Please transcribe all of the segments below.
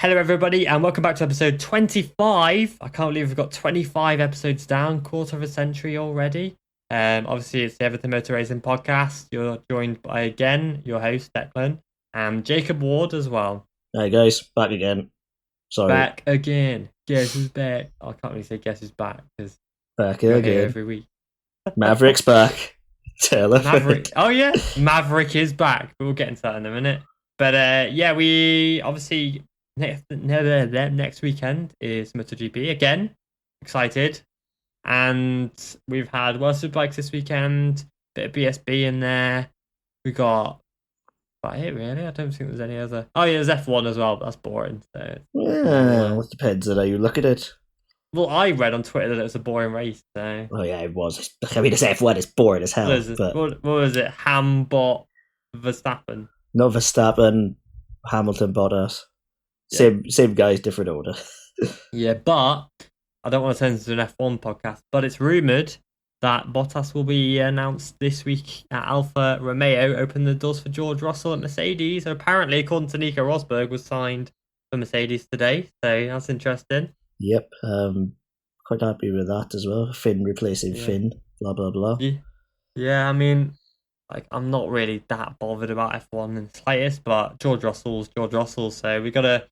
Hello, everybody, and welcome back to episode 25. I can't believe we've got 25 episodes down, quarter of a century already. Obviously, it's the Everything Motor Racing podcast. You're joined by, again, your host, Declan, and Jacob Ward as well. Hey, guys, back again. Sorry. Back again. Guess who's back? I can't really say guess who's back, because Back you're again. here every week. Maverick's back. Maverick. Oh, yeah. Maverick is back. We'll get into that in a minute. But, yeah, we obviously... Next weekend is MotoGP again. Excited, and we've had World Superbikes this weekend. Bit of BSB in there. We got about it really. I don't think there's any other. Oh yeah, there's F1 as well. But that's boring. So yeah, it depends on how you look at it. Well, I read on Twitter that it was a boring race. So oh yeah, it was. I mean, it's F1. It's boring as hell. What was it? Hambot, Verstappen. No Verstappen, Hamilton, Bottas. Same guys, different order. Yeah, but I don't want to turn this into an F1 podcast, but it's rumoured that Bottas will be announced this week at Alfa Romeo, open the doors for George Russell at Mercedes. And apparently, according to Nico Rosberg, was signed for Mercedes today, so that's interesting. Yep, quite happy with that as well. Finn replacing Finn, blah, blah, blah. Yeah, I mean... I'm not really that bothered about F1 in the slightest, but George Russell's George Russell, so we gotta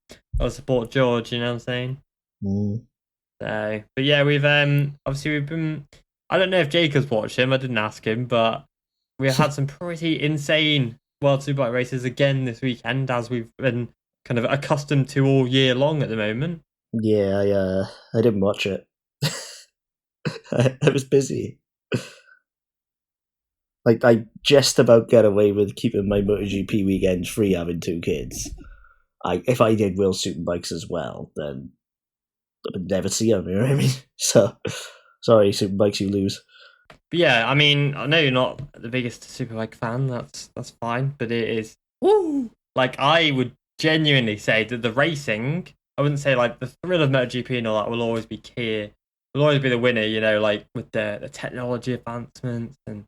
support George. You know what I'm saying? Mm. So, but yeah, we've been. I don't know if Jacob's watched him. I didn't ask him, but we had some pretty insane World Superbike races again this weekend, as we've been kind of accustomed to all year long at the moment. Yeah, I didn't watch it. I was busy. I just about get away with keeping my MotoGP weekends free having two kids. If I did World Superbikes as well, then I would never see them, you know what I mean? So, sorry, Superbikes, you lose. But yeah, I mean, I know you're not the biggest Superbike fan, that's fine, but it is... Woo! I would genuinely say that the racing, I wouldn't say, the thrill of MotoGP and all that will always be key. Will always be the winner, you know, with the technology advancements and...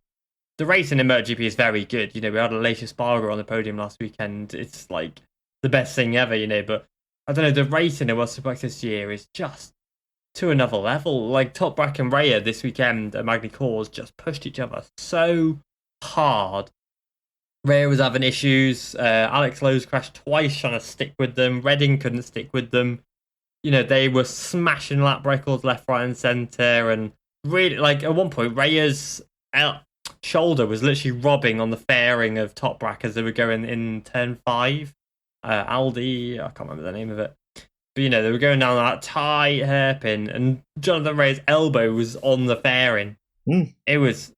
The racing in MotoGP is very good. You know, we had Aleix Espargaro on the podium last weekend. It's the best thing ever, you know. But I don't know, the racing in World Superbikes this year is just to another level. Toprak and Raya this weekend at Magny Cours just pushed each other so hard. Raya was having issues. Alex Lowe's crashed twice trying to stick with them. Redding couldn't stick with them. You know, they were smashing lap records left, right, and centre. And really, at one point, Raya's shoulder was literally robbing on the fairing of Toprak as they were going in turn 5. Aldi, I can't remember the name of it. But, you know, they were going down that tight hairpin, and Jonathan Ray's elbow was on the fairing. Mm. It was...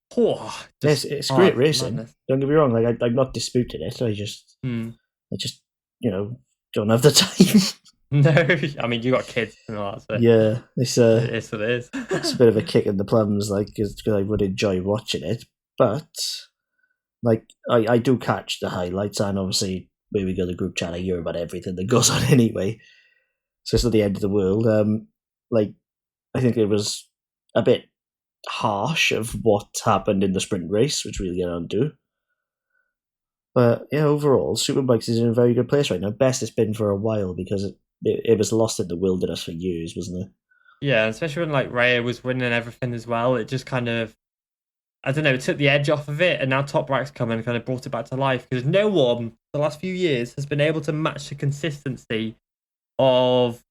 it's great racing. Madness. Don't get me wrong, I'm not disputing it. I just, you know, don't have the time. No, I mean, you got kids and all that, so... Yeah, it's what it is. It's a bit of a kick in the plums, because I would enjoy watching it. But, I do catch the highlights, and obviously, where we go to the group chat, I hear about everything that goes on anyway. So it's not the end of the world. I think it was a bit harsh of what happened in the sprint race, which we'll get on to. But, yeah, overall, Superbikes is in a very good place right now. Best it's been for a while, because it was lost in the wilderness for years, wasn't it? Yeah, especially when, Raya was winning everything as well. It just kind of... I don't know, it took the edge off of it, and now Toprak's come and kind of brought it back to life, because no one, the last few years, has been able to match the consistency of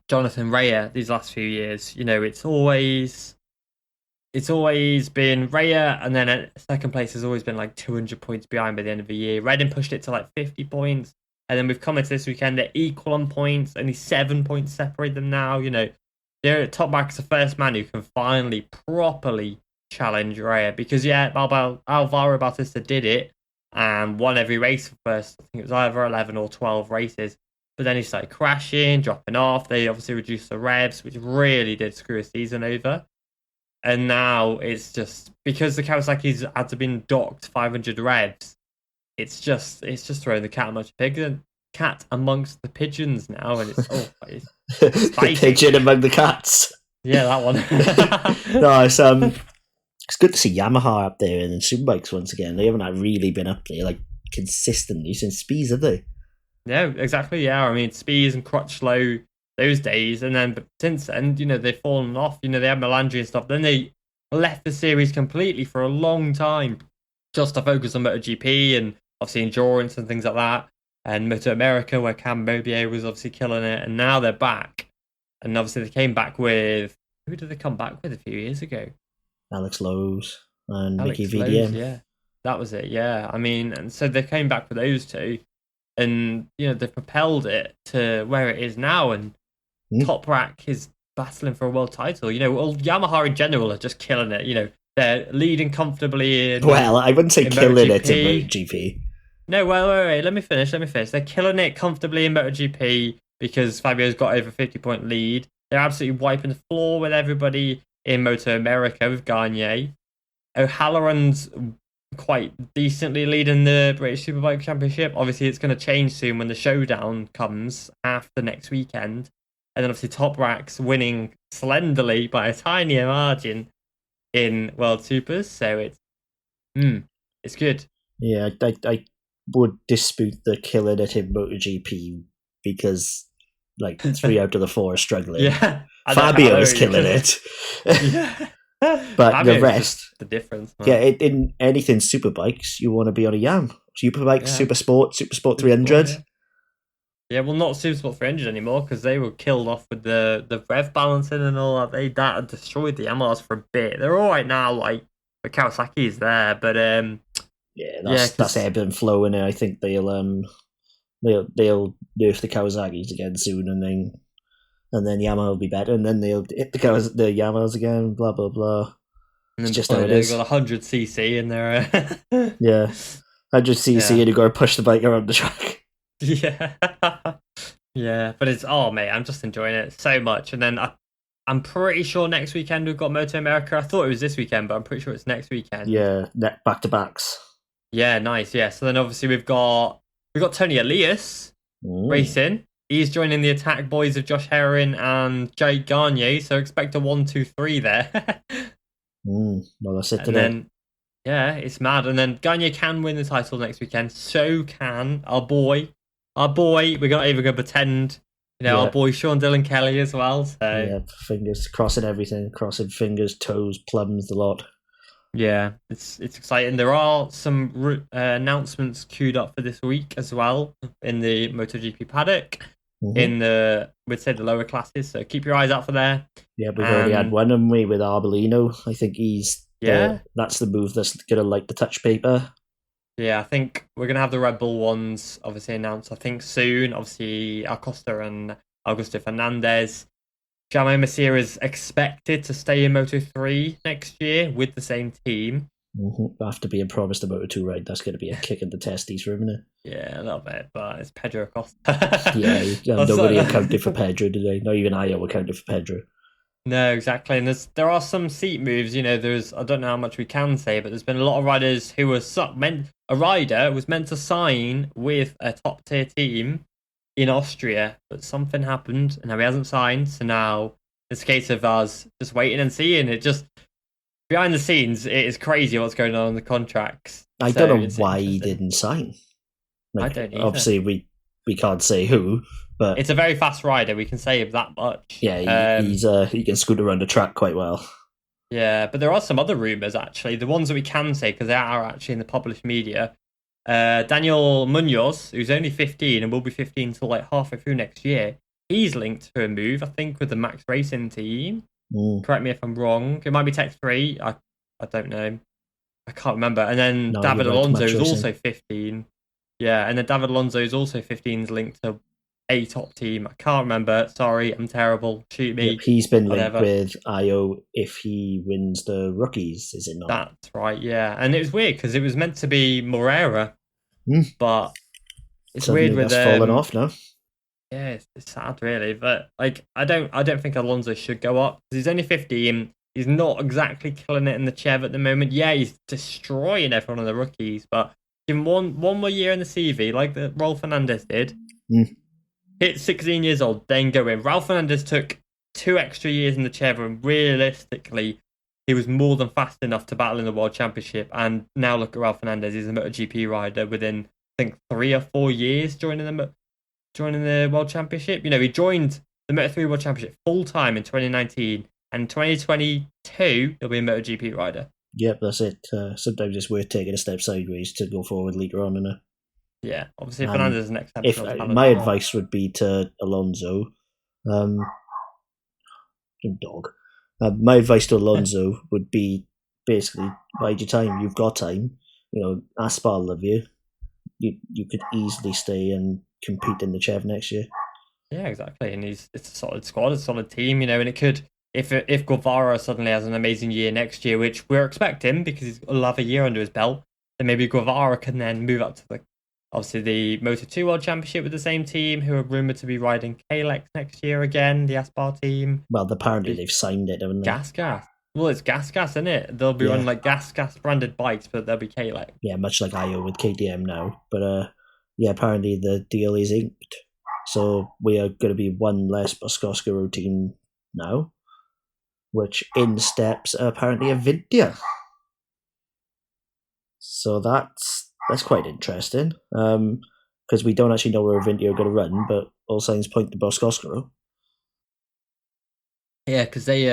Jonathan Raya these last few years. You know, it's always been Raya, and then second place has always been 200 points behind by the end of the year. Redding pushed it to 50 points, and then we've come into this weekend, they're equal on points, only 7 points separate them now. You know, Toprak's the first man who can finally properly challenge Raya, because Alvaro Bautista did it and won every race for first. I think it was either 11 or 12 races, but then he started crashing, dropping off. They obviously reduced the revs, which really did screw his season over. And now it's just because the Kawasaki's had to been docked 500 revs. It's just throwing the cat amongst the pigeons now, and it's the pigeon among the cats. Yeah, that one. No, it's good to see Yamaha up there and then Superbikes once again. They haven't really been up there consistently since Spies, have they? Yeah, exactly. Yeah, I mean, Spears and Crutchlow those days, and then but since then, they've fallen off. They had Melandri and stuff. Then they left the series completely for a long time, just to focus on MotoGP and obviously endurance and things like that, and Moto America, where Cam Mobier was obviously killing it, and now they're back. And obviously they came back with who did they come back with a few years ago? Alex Lowe's and Mickey Alex Lowe's, VDM. yeah, that was it. Yeah, I mean, and so they came back with those two, and they've propelled it to where it is now, and Toprak is battling for a world title. Well, Yamaha in general are just killing it. They're leading comfortably in. Well, I wouldn't say killing MotoGP. it in MotoGP. No, wait. Let me finish. They're killing it comfortably in MotoGP because Fabio's got over 50-point lead. They're absolutely wiping the floor with everybody in Moto America with Gagne. O'Halloran's quite decently leading the British Superbike Championship. Obviously, it's going to change soon when the showdown comes after next weekend. And then obviously Toprak's winning slenderly by a tinier margin in World Supers. So it's good. Yeah, I would dispute the killing it in MotoGP because 3 out of the 4 are struggling. Yeah, Fabio is killing it. Yeah. But Fabio's the rest, the difference. Man. Yeah, in anything superbikes, you want to be on a Yam. Superbike, Super Sport 300. Yeah, well, not Super Sport 300 anymore because they were killed off with the rev balancing and all that. That destroyed the Yamahas for a bit. They're all right now, the Kawasaki's there, but that's ebb and flow, and I think they'll nerf the Kawasaki's again soon, and then Yamaha will be better, and then they'll hit the Yamahas again. Blah blah blah. And it's just how it is. They've got 100cc in there. Yeah, 100cc, and you got to push the bike around the track. Yeah, yeah, but mate, I'm just enjoying it so much. And then I'm pretty sure next weekend we've got Moto America. I thought it was this weekend, but I'm pretty sure it's next weekend. Yeah, back to backs. Yeah, nice. Yeah, so then obviously we've got Tony Elias racing. He's joining the attack boys of Josh Herring and Jay Gagne. So expect a 1, 2, 3 there. Well, that's it today. Then, yeah, it's mad. And then Gagne can win the title next weekend. So can our boy. We're not even going to pretend. Our boy Sean Dillon Kelly as well. So yeah, fingers crossing everything, crossing fingers, toes, plums, the lot. Yeah, it's exciting. There are some announcements queued up for this week as well in the MotoGP paddock. In the lower classes, so keep your eyes out for there. Yeah, we've already had one, haven't we, with Arbolino? I think that's the move that's gonna light the touch paper. Yeah, I think we're gonna have the Red Bull ones obviously announced. I think soon. Obviously, Acosta and Augusto Fernandez. Jaume Massira is expected to stay in Moto3 next year with the same team. After being promised a Moto2 ride, that's going to be a kick in the testes for him, isn't it? Yeah, a little bit, but it's Pedro Acosta. Yeah, nobody accounted for Pedro today. Not even Ayo accounted for Pedro. No, exactly. And there are some seat moves. I don't know how much we can say, but there's been a lot of riders who were a rider was meant to sign with a top tier team in Austria, but something happened and now he hasn't signed. So now it's a case of us just waiting and seeing. It just behind the scenes, it is crazy what's going on in the contracts. I don't know why he didn't sign. I don't either. Obviously, we can't say who, but it's a very fast rider. We can say that much. Yeah, he can scoot around the track quite well. Yeah, but there are some other rumours actually. The ones that we can say because they are actually in the published media. Daniel Munoz, who's only 15 and will be 15 till halfway through next year, he's linked to a move, I think, with the Max Racing team. Correct me if I'm wrong. It might be Tech 3. I don't know. I can't remember. And then David Alonso is also 15. Yeah, and then David Alonso is also 15, is linked to a top team. I can't remember. Sorry, I'm terrible. Shoot me. Yep, he's been linked with Ayo if he wins the rookies, is it not? That's right, yeah. And it was weird because it was meant to be Morera, but it's weird with that's fallen off now. Yeah, it's sad, really. But I don't think Alonso should go up because he's only 15. He's not exactly killing it in the Chev at the moment. Yeah, he's destroying everyone on the rookies, but give him one more year in the CV, like the Raul Fernandez did. Hit 16 years old, then go in. Raul Fernandez took 2 extra years in the Chev, and realistically, he was more than fast enough to battle in the World Championship. And now look at Raul Fernandez. He's a MotoGP rider within, I think, 3 or 4 years joining them. joining the World Championship. He joined the Moto3 World Championship full time in 2019, and 2022 he'll be a MotoGP rider. Yep, that's it. Sometimes it's worth taking a step sideways to go forward later on. Yeah, obviously Fernandez is an exceptional talent. My advice would be to Alonso, my advice to Alonso would be basically bide your time. You've got time. Aspar love you. You could easily stay and compete in the Chev next year. Yeah, exactly. And it's a solid squad, a solid team, and it could, if Guevara suddenly has an amazing year next year, which we're expecting because he'll have a year under his belt, then maybe Guevara can then move up to the Moto2 World Championship with the same team, who are rumoured to be riding Kalex next year again, the Aspar team. Well, apparently they've signed it, haven't they? Gas. Well, it's Gas, isn't it? They'll be running like Gas branded bikes, but they'll be Kalex. Yeah, much like IO with KTM now. But apparently the deal is inked. So we are going to be one less Boscosco team now, which in steps apparently a Vintia. So that's quite interesting. Because we don't actually know where Vintia are going to run, but all signs point to Boscosco. Yeah, because they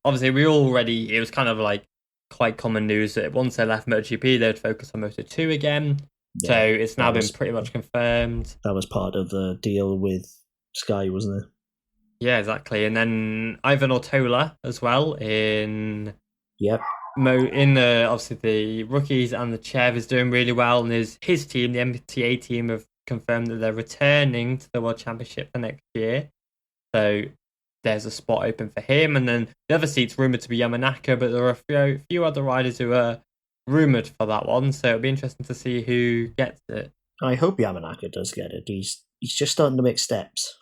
obviously it was kind of like quite common news that once they left MotoGP, they'd focus on Moto2 again. Yeah, so it's now been pretty much confirmed. That was part of the deal with Sky, wasn't it? Yeah, exactly. And then Ivan Ortola as well in obviously the rookies, and the Chev is doing really well, and his team, the MTA team, have confirmed that they're returning to the World Championship for next year. So there's a spot open for him, and then the other seat's rumoured to be Yamanaka, but there are a few other riders who are rumoured for that one, so it'll be interesting to see who gets it. I hope Yamanaka does get it. He's just starting to make steps.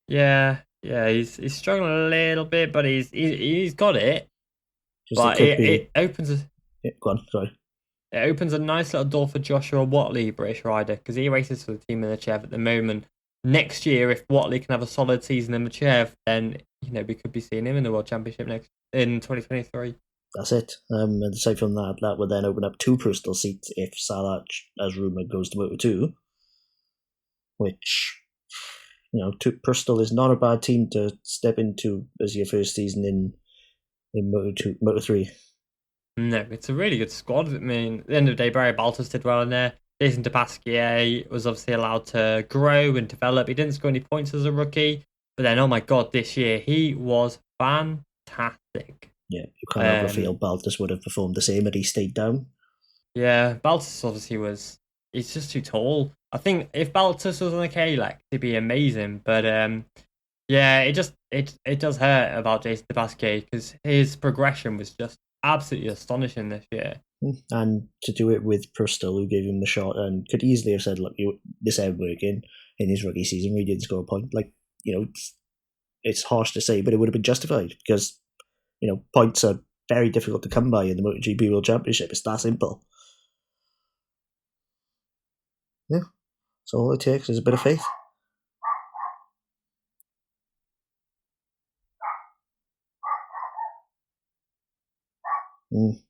Yeah, he's struggling a little bit, but he's got it. But it opens go on, sorry. It opens a nice little door for Joshua Watley, British rider, because he races for the team in the Chev at the moment. Next year, if Watley can have a solid season in the Chev, then we could be seeing him in the World Championship in 2023. That's it. And aside from that would then open up 2 Bristol seats if Salah, as rumoured, goes to Moto2. Which, Bristol is not a bad team to step into as your first season in Moto3. No, it's a really good squad. I mean, at the end of the day, Barry Baltus did well in there. Jason DePasquier was obviously allowed to grow and develop. He didn't score any points as a rookie, but then, oh my God, this year he was fantastic. Yeah, you can't ever feel Baltus would have performed the same had he stayed down. Yeah, Baltus obviously he's just too tall. I think if Baltus was on a Kalex, he'd be amazing, but it does hurt about Jason DePasquier because his progression was just absolutely astonishing this year. And to do it with Bristol, who gave him the shot and could easily have said, look, this ain't working in his rookie season where he didn't score a point. It's harsh to say, but it would have been justified because, points are very difficult to come by in the MotoGP World Championship. It's that simple. Yeah. So all it takes is a bit of faith.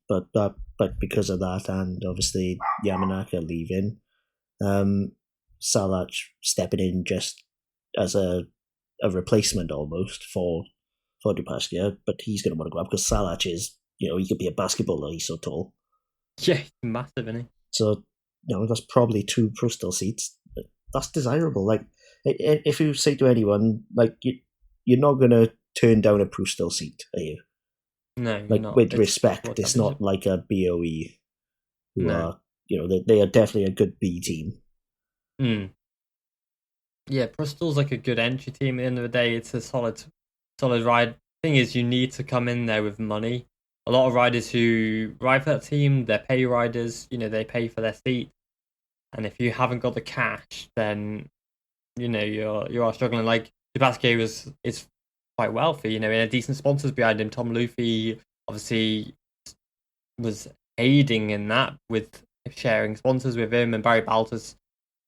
But because of that, and obviously Yamanaka leaving, Salah stepping in just as a replacement almost for DePasquier, but he's going to want to go up because Salah is, he could be a basketballer, he's so tall. Yeah, he's massive, isn't he? So, that's probably 2 Bristol seats. That's desirable. Like, if you say to anyone, like, you're not going to turn down a Bristol seat, are you? No, like with respect, it's not like a BOE who are, they are definitely a good B team. Yeah, Bristol's like a good entry team. At the end of the day, it's a solid ride. Thing is, you need to come in there with money. A lot of riders who ride for that team, they're pay riders. They pay for their seat, and if you haven't got the cash, then you are struggling. Like DePasquier is quite wealthy, and a decent sponsors behind him. Tom Luffy obviously was aiding in that with sharing sponsors with him, and Barry Baltus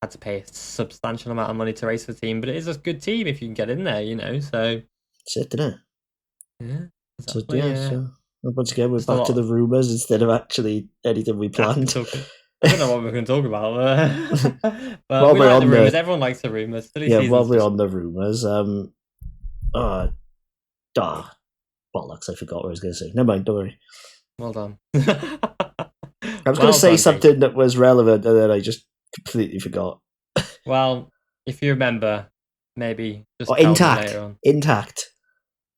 had to pay a substantial amount of money to race for the team. But it is a good team if you can get in there, so that's it, isn't it? Yeah. Exactly, so once again, we're back to the rumours instead of actually anything we planned. I don't know what we're going to talk about. But While we we're like the on rumours. the Everyone likes the rumours. Silly yeah, while season's we're just on the rumours, bollocks! I forgot what I was going to say. Never mind, don't worry. well done. I was going to Well say done, something Jake. that was relevant, and then I just completely forgot. Well, if you remember, maybe just Oh, tell me later on. intact.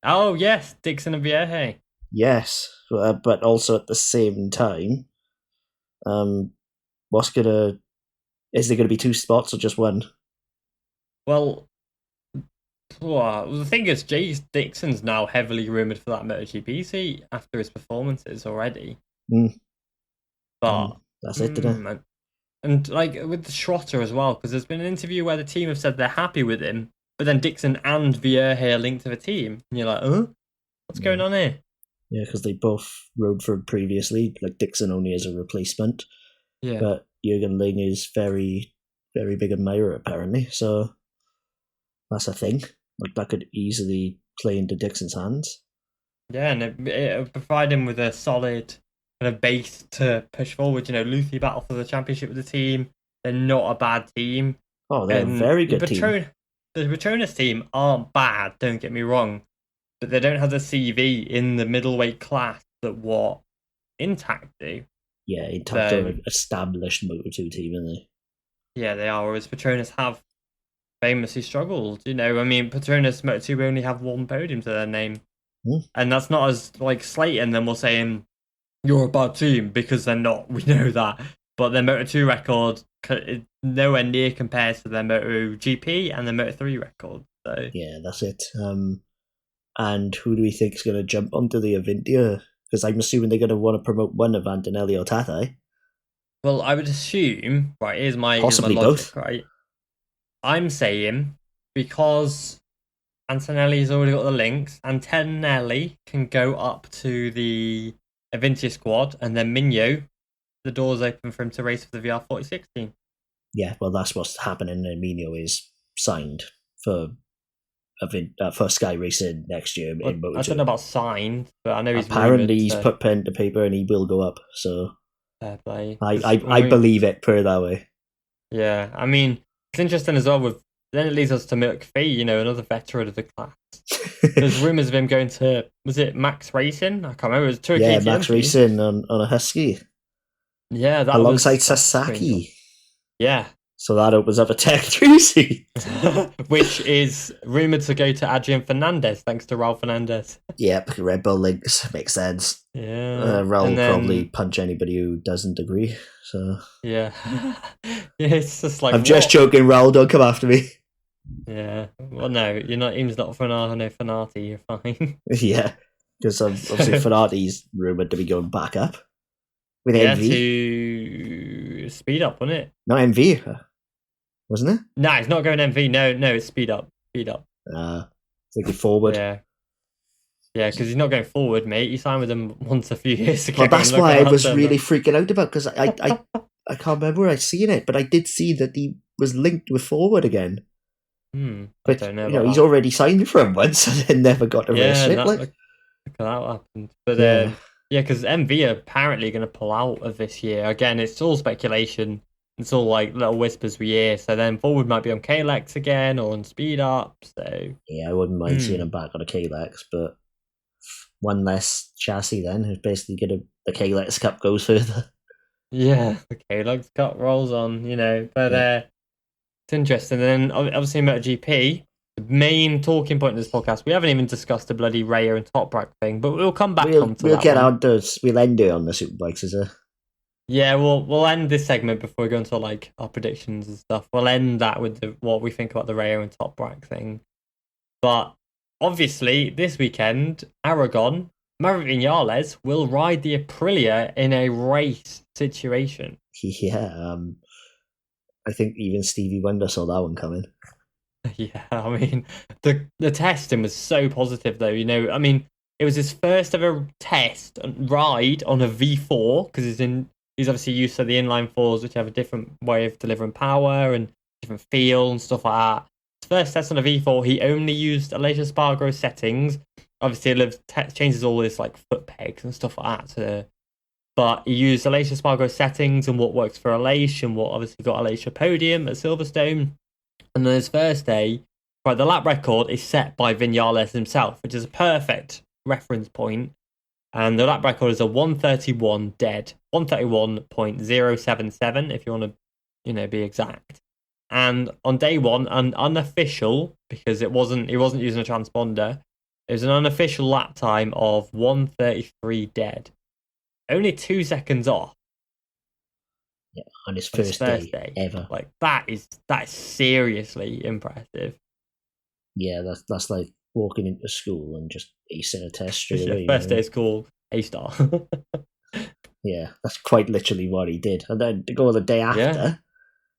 Oh yes, Dixon and Vieje. Yes, but also at the same time, what's gonna? Is there going to be 2 spots or just one? Well, the thing is, Jay Dixon's now heavily rumoured for that MotoGP seat after his performances already. Mm. But That's it, didn't it? and like with the Schrotter as well, because there's been an interview where the team have said they're happy with him, but then Dixon and Vieja are linked to the team, and you're like, what's going on here? Yeah, because they both rode for him previously. Like Dixon only as a replacement, Yeah. but Jürgen Ling is very, very big admirer apparently. So that's a thing. Like that could easily play into Dixon's hands. Yeah, and it provide him with a solid kind of base to push forward. You know, Luthi battle for the championship with the team. They're not a bad team. Oh, they're a very good team. The Petronas team aren't bad, don't get me wrong, but they don't have the CV in the middleweight class that what Intact do. Yeah, Intact are an established Moto2 team, aren't they? Yeah, they are, whereas Petronas have famously struggled. You know, I mean, Petronas Moto2 only have one podium to their name. And that's not as like slating them or saying you're a bad team, because they're not. We know that. But their Moto2 record nowhere near compares to their MotoGP and their Moto3 record. So yeah, that's it. And who do we think is going to jump onto the Avintia? Because I'm assuming they're going to want to promote one of Antonelli or Tata. Well, I would assume, right, here's my Possibly logic, both. right? I'm saying because Antonelli's already got the links, Antonelli can go up to the Avintia squad, and then Minho, the door's open for him to race for the VR46 team. Yeah, well, that's what's happening. And Emilio is signed for Sky Racing next year in Moto2. I don't know about signed, but I know apparently he's put pen to paper and he will go up. So fair play. I believe it. Put it that way. Yeah, I mean it's interesting as well. Then it leads us to McPhee, you know, another veteran of the class. There's rumours of him going to, was it Max Racing? I can't remember. It was to a KTM Max team. Racing on a Husky. Yeah, that alongside Sasaki. Yeah. So that opens up a Tech 3 seat. Which is rumoured to go to Adrian Fernandez, thanks to Raul Fernandez. Yep, Red Bull links. Makes sense. Yeah. Raul will probably punch anybody who doesn't agree. So yeah. It's just like, I'm just joking, Raul, don't come after me. Yeah. Well, no, you're not. He's not Fanati. You're fine. Yeah, because obviously Fanati's rumoured to be going back up with MV. To speed up, wasn't it? No, MV, wasn't it? No, it's not going MV. No, it's speed up. Speed up. Thinking forward. Yeah, because he's not going forward, mate. You signed with him once a few years ago. Well, that's why I was really freaking out about, because I can't remember where I'd seen it, but I did see that he was linked with forward again. But I don't know. He's already signed for him once and then never got to race it. Look that happened. But because MV are apparently going to pull out of this year. Again, it's all speculation. It's all like little whispers we hear. So then forward might be on Kalex again or on speed up. So yeah, I wouldn't mind seeing him back on a Kalex, but one less chassis then, who's basically the Kalex Cup goes further. Yeah, the Kalex Cup rolls on, you know. But it's interesting. And then obviously MotoGP, the main talking point of this podcast, we haven't even discussed the bloody Rayo and Toprak thing, but we'll come back on to that. We'll end it on the Superbikes, is it? Yeah, we'll end this segment before we go into like our predictions and stuff. We'll end that with what we think about the Rayo and Toprak thing. But obviously, this weekend, Aragon, Maverick Viñales will ride the Aprilia in a race situation. Yeah, I think even Stevie Wonder saw that one coming. Yeah, I mean, the testing was so positive, though. You know, I mean, it was his first ever test and ride on a V4, because he's obviously used to the inline fours, which have a different way of delivering power and different feel and stuff like that. His first test on a V4, he only used Aleix Espargaro settings. Obviously, it changes all this like foot pegs and stuff like that to But he used Alicia Spargo's settings and what works for Alicia and what obviously got Alicia podium at Silverstone. And on his first day, right, the lap record is set by Viñales himself, which is a perfect reference point. And the lap record is a 131 dead, 131.077 if you want to, be exact. And on day one, an unofficial, because he wasn't using a transponder, it was an unofficial lap time of 133 dead. Only 2 seconds off. Yeah, on his first day ever. Like that is seriously impressive. Yeah, that's like walking into school and just acing a test straight away. First day of school, A-star. Yeah, that's quite literally what he did. And then to go the day after,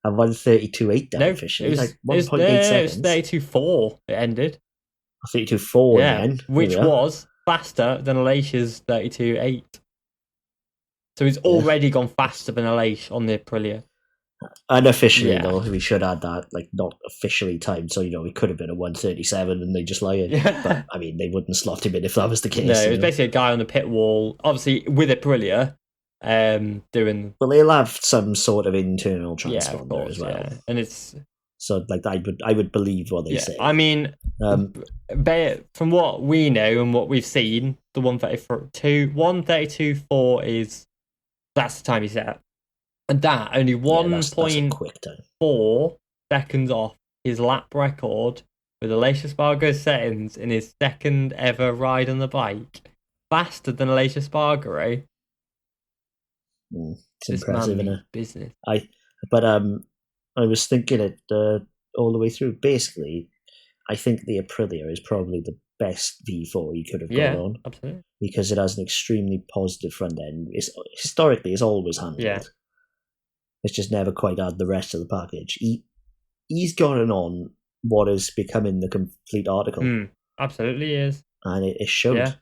and 132.8 down officially. It was like 1.8 seconds. It was 32.4 it ended. 32.4 again. Which was faster than Alicia's 32.8. So he's already gone faster than Alicia on the Aprilia. Unofficially, though, we should add that, like, not officially timed. So, it could have been a 137 and they just lied. Yeah. But, I mean, they wouldn't slot him in if that was the case. No, it was basically a guy on the pit wall, obviously with Aprilia, doing... Well, they'll have some sort of internal transponder as well. Yeah. And it's... So, like, I would believe what they say. I mean, from what we know and what we've seen, the 132.4 is... That's the time he set. And that only 1.4 seconds off his lap record with Alicia Spargo's settings in his second ever ride on the bike. Faster than Alicia Spargo, eh? It's impressive, isn't it? Business. I was thinking it all the way through. Basically, I think the Aprilia is probably the best V4 he could have got on. Absolutely. Because it has an extremely positive front end. Historically, it's always handled. Yeah. It's just never quite had the rest of the package. He's gotten on what is becoming the complete article. Absolutely is. And it showed.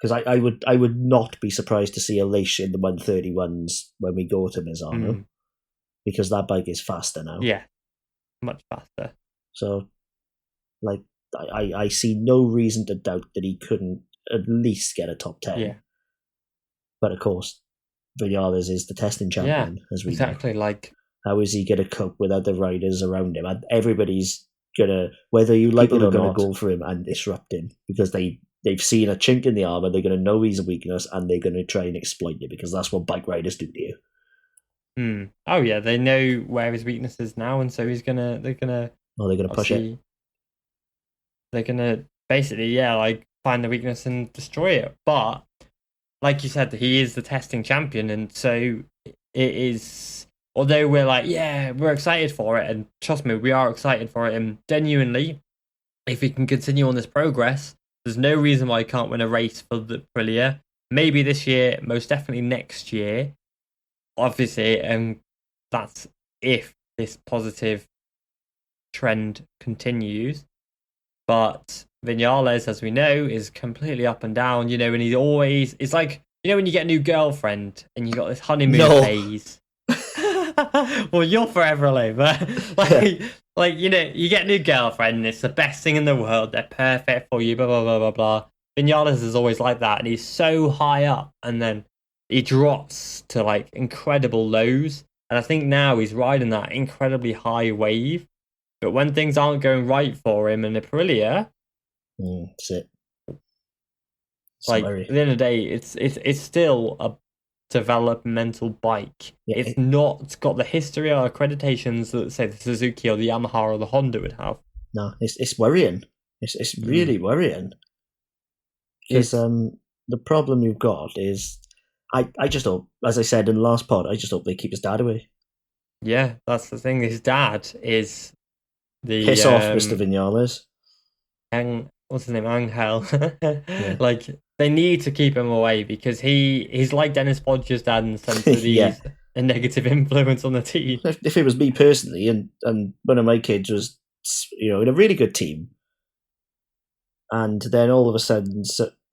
Because I would not be surprised to see Alicia in the 131s when we go to Misano. Because that bike is faster now. Yeah. Much faster. So, like, I see no reason to doubt that he couldn't at least get a top 10. Yeah. But of course, Viñales is the testing champion, as we know. Like, how is he going to cope with other riders around him? And everybody's gonna, whether you like it or not, go for him and disrupt him because they've seen a chink in the armor. They're going to know he's a weakness and they're going to try and exploit it because that's what bike riders do to you. Oh yeah, they know where his weakness is now, and so they're gonna push it. They're gonna basically, find the weakness and destroy it. But like you said, he is the testing champion, and so it is. Although we're like, we're excited for it, and trust me, we are excited for it. And genuinely, if he can continue on this progress, there's no reason why he can't win a race for the Aprilia. Maybe this year, most definitely next year. Obviously, and that's if this positive trend continues. But Viñales, as we know, is completely up and down, and he's always... It's like, when you get a new girlfriend and you got this honeymoon phase. Well, you're forever alone, but you get a new girlfriend and it's the best thing in the world. They're perfect for you, blah, blah, blah, blah, blah. Viñales is always like that, and he's so high up, and then he drops to, incredible lows. And I think now he's riding that incredibly high wave. But when things aren't going right for him in Aprilia, that's it. At the end of the day, it's still a developmental bike. Yeah, it's not got the history or accreditations that, say, the Suzuki or the Yamaha or the Honda would have. No, it's worrying. It's really worrying. Because the problem you've got is, I just hope, as I said in the last pod, I just hope they keep his dad away. Yeah, that's the thing. His dad is the... Piss off, Mr. Viñales. What's his name? Angel. They need to keep him away because he's like Dennis Podger's dad in the sense that he's a negative influence on the team. If it was me personally, and one of my kids was, in a really good team, and then all of a sudden,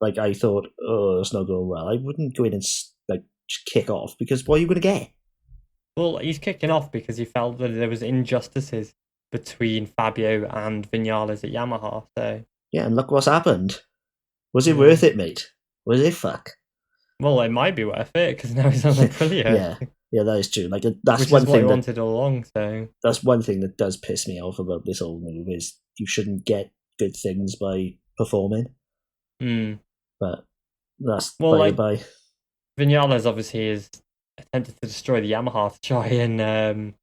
I thought, oh, it's not going well, I wouldn't go in and just kick off because what are you going to get? Well, he's kicking off because he felt that there was injustices between Fabio and Viñales at Yamaha. So yeah, and look what's happened. Was it worth it, mate? Was it fuck? Well, it might be worth it because now he's on Aprilia. Yeah, that is true. Like that's Which one is what thing he that wanted all along. So that's one thing that does piss me off about this whole move is you shouldn't get good things by performing. mm. But that's Well, by the like by. Vinales obviously is attempted to destroy the Yamaha to try and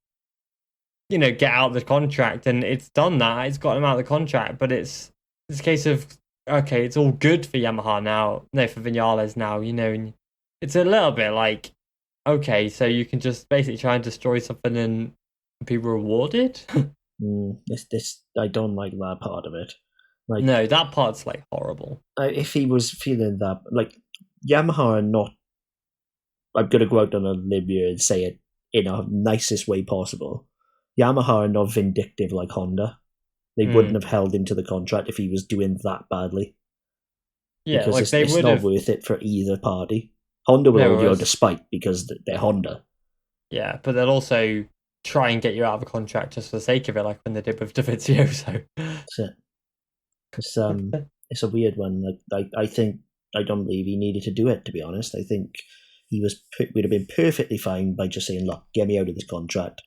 get out of the contract, and it's done that. It's got him out of the contract, but it's a case of okay, it's all good for Yamaha now. No, for Vinales now. And it's a little bit like okay, so you can just basically try and destroy something and be rewarded. This I don't like that part of it. Like, no, that part's like horrible. if he was feeling that, like Yamaha are not. I'm gonna go out on a limb here and say it in a nicest way possible. Yamaha are not vindictive like Honda. They wouldn't have held him to the contract if he was doing that badly. Yeah, because like it's not worth it for either party. Honda will hold you on despite because they're Honda. Yeah, but they'll also try and get you out of a contract just for the sake of it, like when they did with Davizioso. That's it. It's a weird one. Like I think I don't believe he needed to do it. To be honest, I think he would have been perfectly fine by just saying, "Look, get me out of this contract.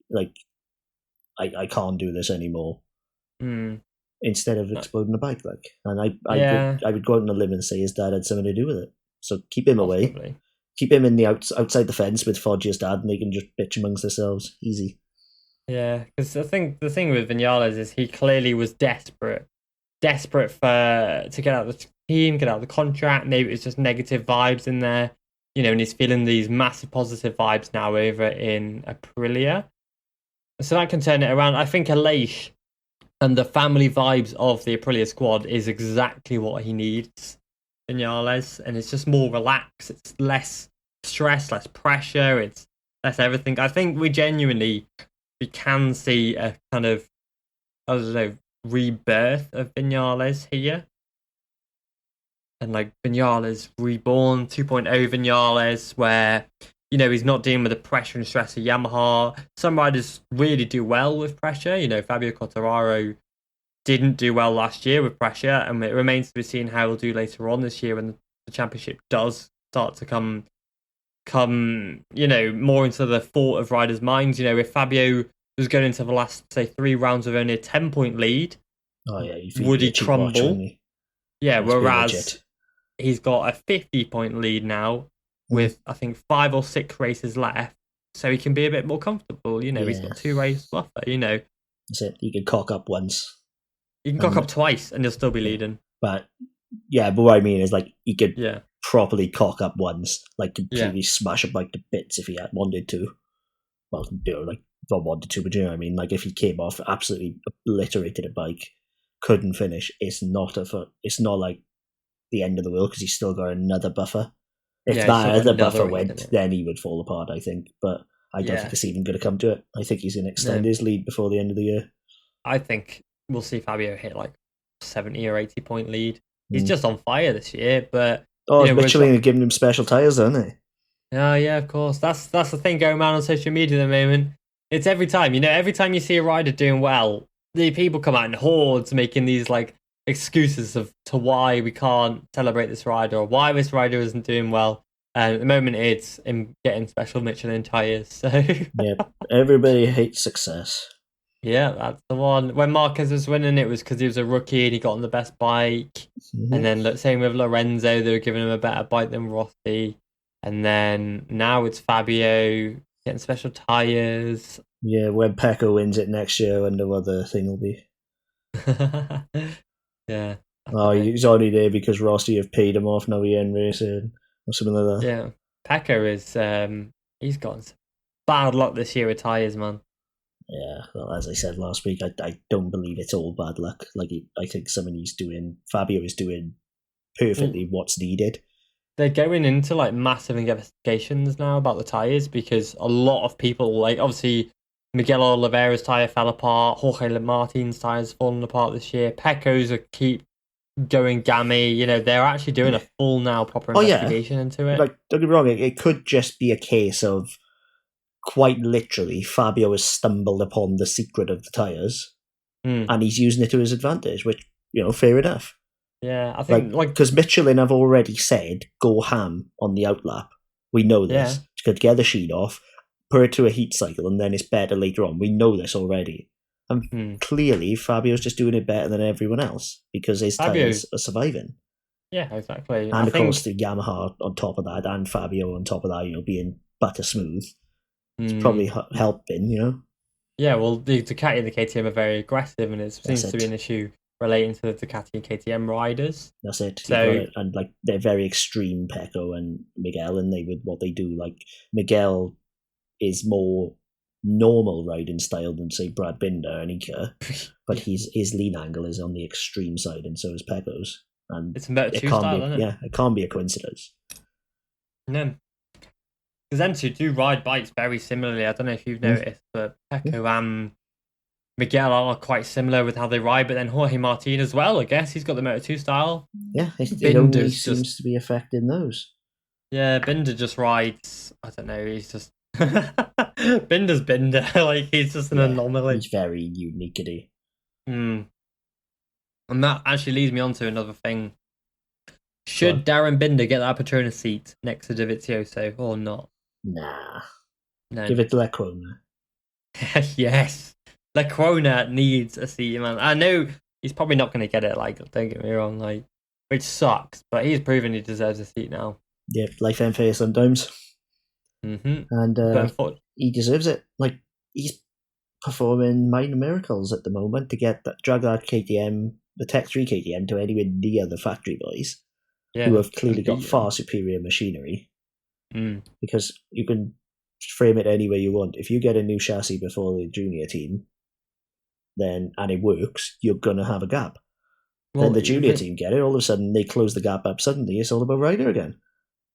Like I can't do this anymore." Instead of exploding the bike, and I would go out on a limb and say his dad had something to do with it. So keep him away, keep him in the outside the fence with Foggia's dad, and they can just bitch amongst themselves. Easy. Yeah, because the thing with Vinales is he clearly was desperate for to get out of the team, get out of the contract. Maybe it's just negative vibes in there, and he's feeling these massive positive vibes now over in Aprilia. So that can turn it around. I think Aleix and the family vibes of the Aprilia squad is exactly what he needs, Vinales. And it's just more relaxed. It's less stress, less pressure. It's less everything. I think we can see a kind of, I don't know, rebirth of Vinales here. And like Vinales reborn 2.0 Vinales, where he's not dealing with the pressure and stress of Yamaha. Some riders really do well with pressure. Fabio Quartararo didn't do well last year with pressure, and it remains to be seen how he'll do later on this year when the championship does start to come more into the thought of riders' minds. If Fabio was going into the last, say, 3 rounds with only a 10-point lead, would he crumble? Yeah, whereas he's got a 50-point lead now with, I think, 5 or 6 races left, so he can be a bit more comfortable. He's got 2 race buffer, That's it. He can cock up once. You can cock up twice and he'll still be leading. But what I mean is, like, he could properly cock up once, like, completely smash a bike to bits if he had wanted to. Well, like, not wanted to, but you know what I mean? Like, if he came off, absolutely obliterated a bike, couldn't finish, it's not like the end of the world because he's still got another buffer. If that other buffer went, then he would fall apart, I think. But I don't think it's even going to come to it. I think he's going to extend his lead before the end of the year. I think we'll see Fabio hit like 70 or 80-point lead. He's just on fire this year, but Michelin are giving him special tyres, aren't they? Oh yeah, of course. That's the thing going around on social media at the moment. It's every time, every time you see a rider doing well, the people come out in hordes making these like excuses to why we can't celebrate this rider or why this rider isn't doing well. At the moment, it's him getting special Michelin tyres. So everybody hates success. Yeah, that's the one. When Marquez was winning, it was because he was a rookie and he got on the best bike. And then same with Lorenzo, they were giving him a better bike than Rossi. And then now it's Fabio getting special tyres. Yeah, when Pecco wins it next year, and the other thing will be. Yeah. Oh, he's only there because Rossi have paid him off now. He ain't racing or something like that. Yeah, Pecco is he's got some bad luck this year with tyres, man. Yeah, well, as I said last week, I don't believe it's all bad luck. Like, I think Fabio is doing perfectly what's needed. They're going into like massive investigations now about the tyres because a lot of people, like obviously Miguel Oliveira's tyre fell apart, Jorge Martin's tyres fallen apart this year, Pecco's keep going gammy. They're actually doing a full now proper investigation into it. Like, don't get me wrong, it could just be a case of quite literally Fabio has stumbled upon the secret of the tyres and he's using it to his advantage, which, fair enough. Yeah, I think because Michelin have already said go ham on the outlap. We know this. To get the sheet off, put it to a heat cycle, and then it's better later on. We know this already. And clearly, Fabio's just doing it better than everyone else because his tyres are surviving. Yeah, exactly. And of course, the Yamaha on top of that, and Fabio on top of that, being butter smooth, it's probably helping, Yeah, well, the Ducati and the KTM are very aggressive, and it seems to be an issue relating to the Ducati and KTM riders. That's it. So, and they're very extreme, Pecco and Miguel, and what they do. Like Miguel is more normal riding style than say Brad Binder and Ika, but his lean angle is on the extreme side, and so is Pecco's. And it's it can't be, it can't be a coincidence. No, because them two do ride bikes very similarly. I don't know if you've noticed, but Pecco and Miguel are quite similar with how they ride, but then Jorge Martin as well, I guess. He's got the Moto2 style. Yeah, it only seems to be affecting those. Yeah, Binder just rides, I don't know, he's just... Binder's Binder. Like, he's just an anomaly. He's very unique, isn't he? And that actually leads me on to another thing. Should Darren Binder get that Petronas seat next to Dovizioso or not? Nah. No. Give it to Lecrona. Yes. Lecrona needs a seat, man. I know he's probably not going to get it, like, don't get me wrong, like, which sucks, but he's proven he deserves a seat now. Yeah, life ain't fair sometimes. And he deserves it. Like, he's performing minor miracles at the moment to drag that KTM, the Tech 3 KTM, to anywhere near the factory boys, who have clearly got far superior machinery. Because you can frame it any way you want. If you get a new chassis before the junior team, and it works, you're going to have a gap. Well, then the junior team get it, all of a sudden they close the gap up, suddenly it's all about rider again.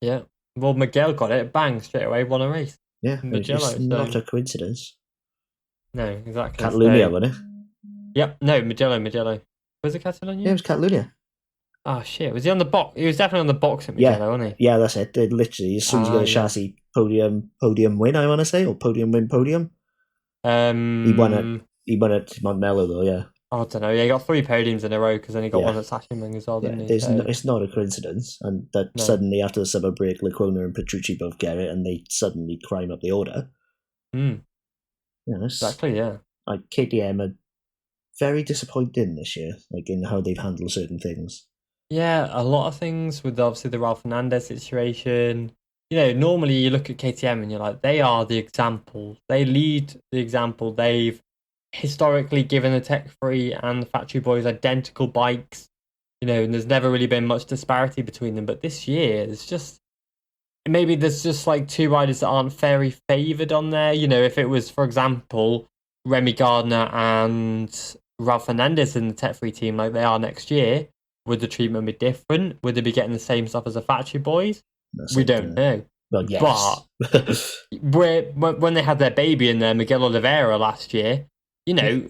Yeah. Well, Miguel got it, bang, straight away, won a race. Yeah, it's not a coincidence. No, exactly. Catalunya, wasn't it? Yep, no, Mugello. Was it Catalunya? Yeah, it was Catalunya. Oh, shit. Was he on the box? He was definitely on the box at Mugello, wasn't he? Yeah, that's it. They literally, as soon as you get a chassis, podium win, I want to say, or podium win. He won at Montmello, though, yeah. I don't know. Yeah, he got 3 podiums in a row because then he got one at Sachsenring as well, didn't he? It's not a coincidence. And that suddenly, after the summer break, Lecona and Petrucci both get it, and they suddenly climb up the order. Exactly, yeah. Like, KTM are very disappointing this year, like in how they've handled certain things. Yeah, a lot of things with obviously the Ralph Fernandez situation. Normally you look at KTM and you're like, they are the example. They lead the example. They've historically given the Tech 3 and the Factory Boys identical bikes, and there's never really been much disparity between them. But this year, there's just like 2 riders that aren't very favoured on there. If it was, for example, Remy Gardner and Ralph Fernandez in the Tech 3 team like they are next year, would the treatment be different? Would they be getting the same stuff as the Factory Boys? We don't know. Well, yes. But when they had their baby in there, Miguel Oliveira last year,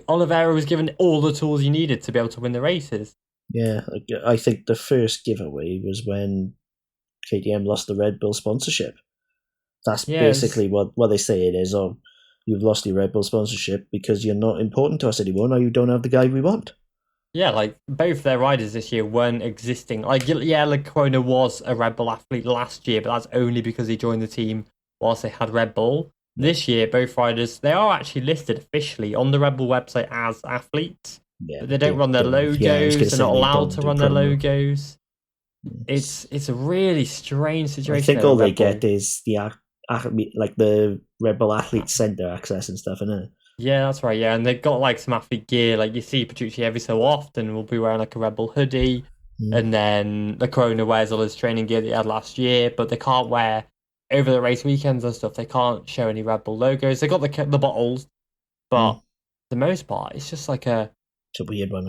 Oliveira was given all the tools he needed to be able to win the races. Yeah, I think the first giveaway was when KTM lost the Red Bull sponsorship. That's basically what they say it is. Oh, you've lost your Red Bull sponsorship because you're not important to us anymore. Now you don't have the guy we want. Yeah, like, both their riders this year weren't existing. Like, Lecona was a Red Bull athlete last year, but that's only because he joined the team whilst they had Red Bull. This year, both riders, they are actually listed officially on the Red Bull website as athletes, but they don't run their logos. They're not allowed to run their logos. It's a really strange situation. I think all they get is the Red Bull Athlete Center access and stuff, innit? Yeah, that's right. Yeah, and they've got like some athlete gear. Like, you see Petrucci every so often will be wearing like a Red Bull hoodie, and then the Corona wears all his training gear that he had last year, but they can't wear over the race weekends and stuff. They can't show any Red Bull logos. They got the bottles, but for the most part, it's just like it's a weird one,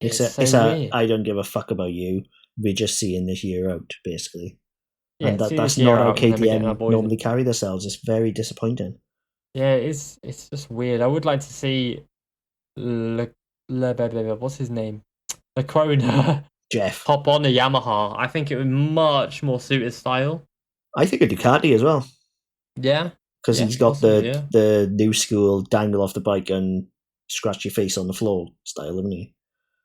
isn't it? It's weird. I don't give a fuck about you. We're just seeing this year out, basically. Yeah, and that's not how KTM normally carry themselves. It's very disappointing. Yeah, it's just weird. I would like to see what's his name? Lecona Jeff hop on a Yamaha. I think it would much more suit his style. I think a Ducati as well. Yeah. Because he's got the new school dangle off the bike and scratch your face on the floor style, haven't he?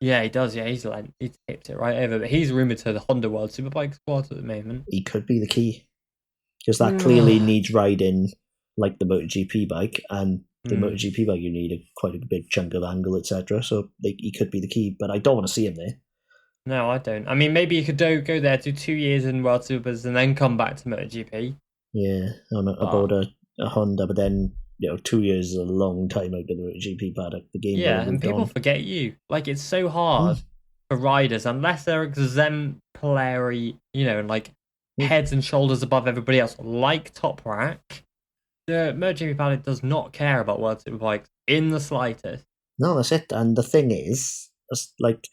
Yeah, he does. Yeah, he's tipped it right over. But he's rumored to the Honda World Superbike squad at the moment. He could be the key because that clearly needs riding like the MotoGP bike, and the MotoGP bike you need quite a big chunk of angle, etc. So he could be the key, but I don't want to see him there. No, I don't. I mean, maybe you could go there, do 2 years in World Supers, and then come back to MotoGP. Yeah, about a Honda, but then 2 years is a long time out of the MotoGP paddock. The game. Yeah, and people forget you. Like, it's so hard for riders unless they're exemplary, and like heads and shoulders above everybody else, like Toprak. The MotoGP paddock does not care about World Superbikes in the slightest. No, that's it. And the thing is, like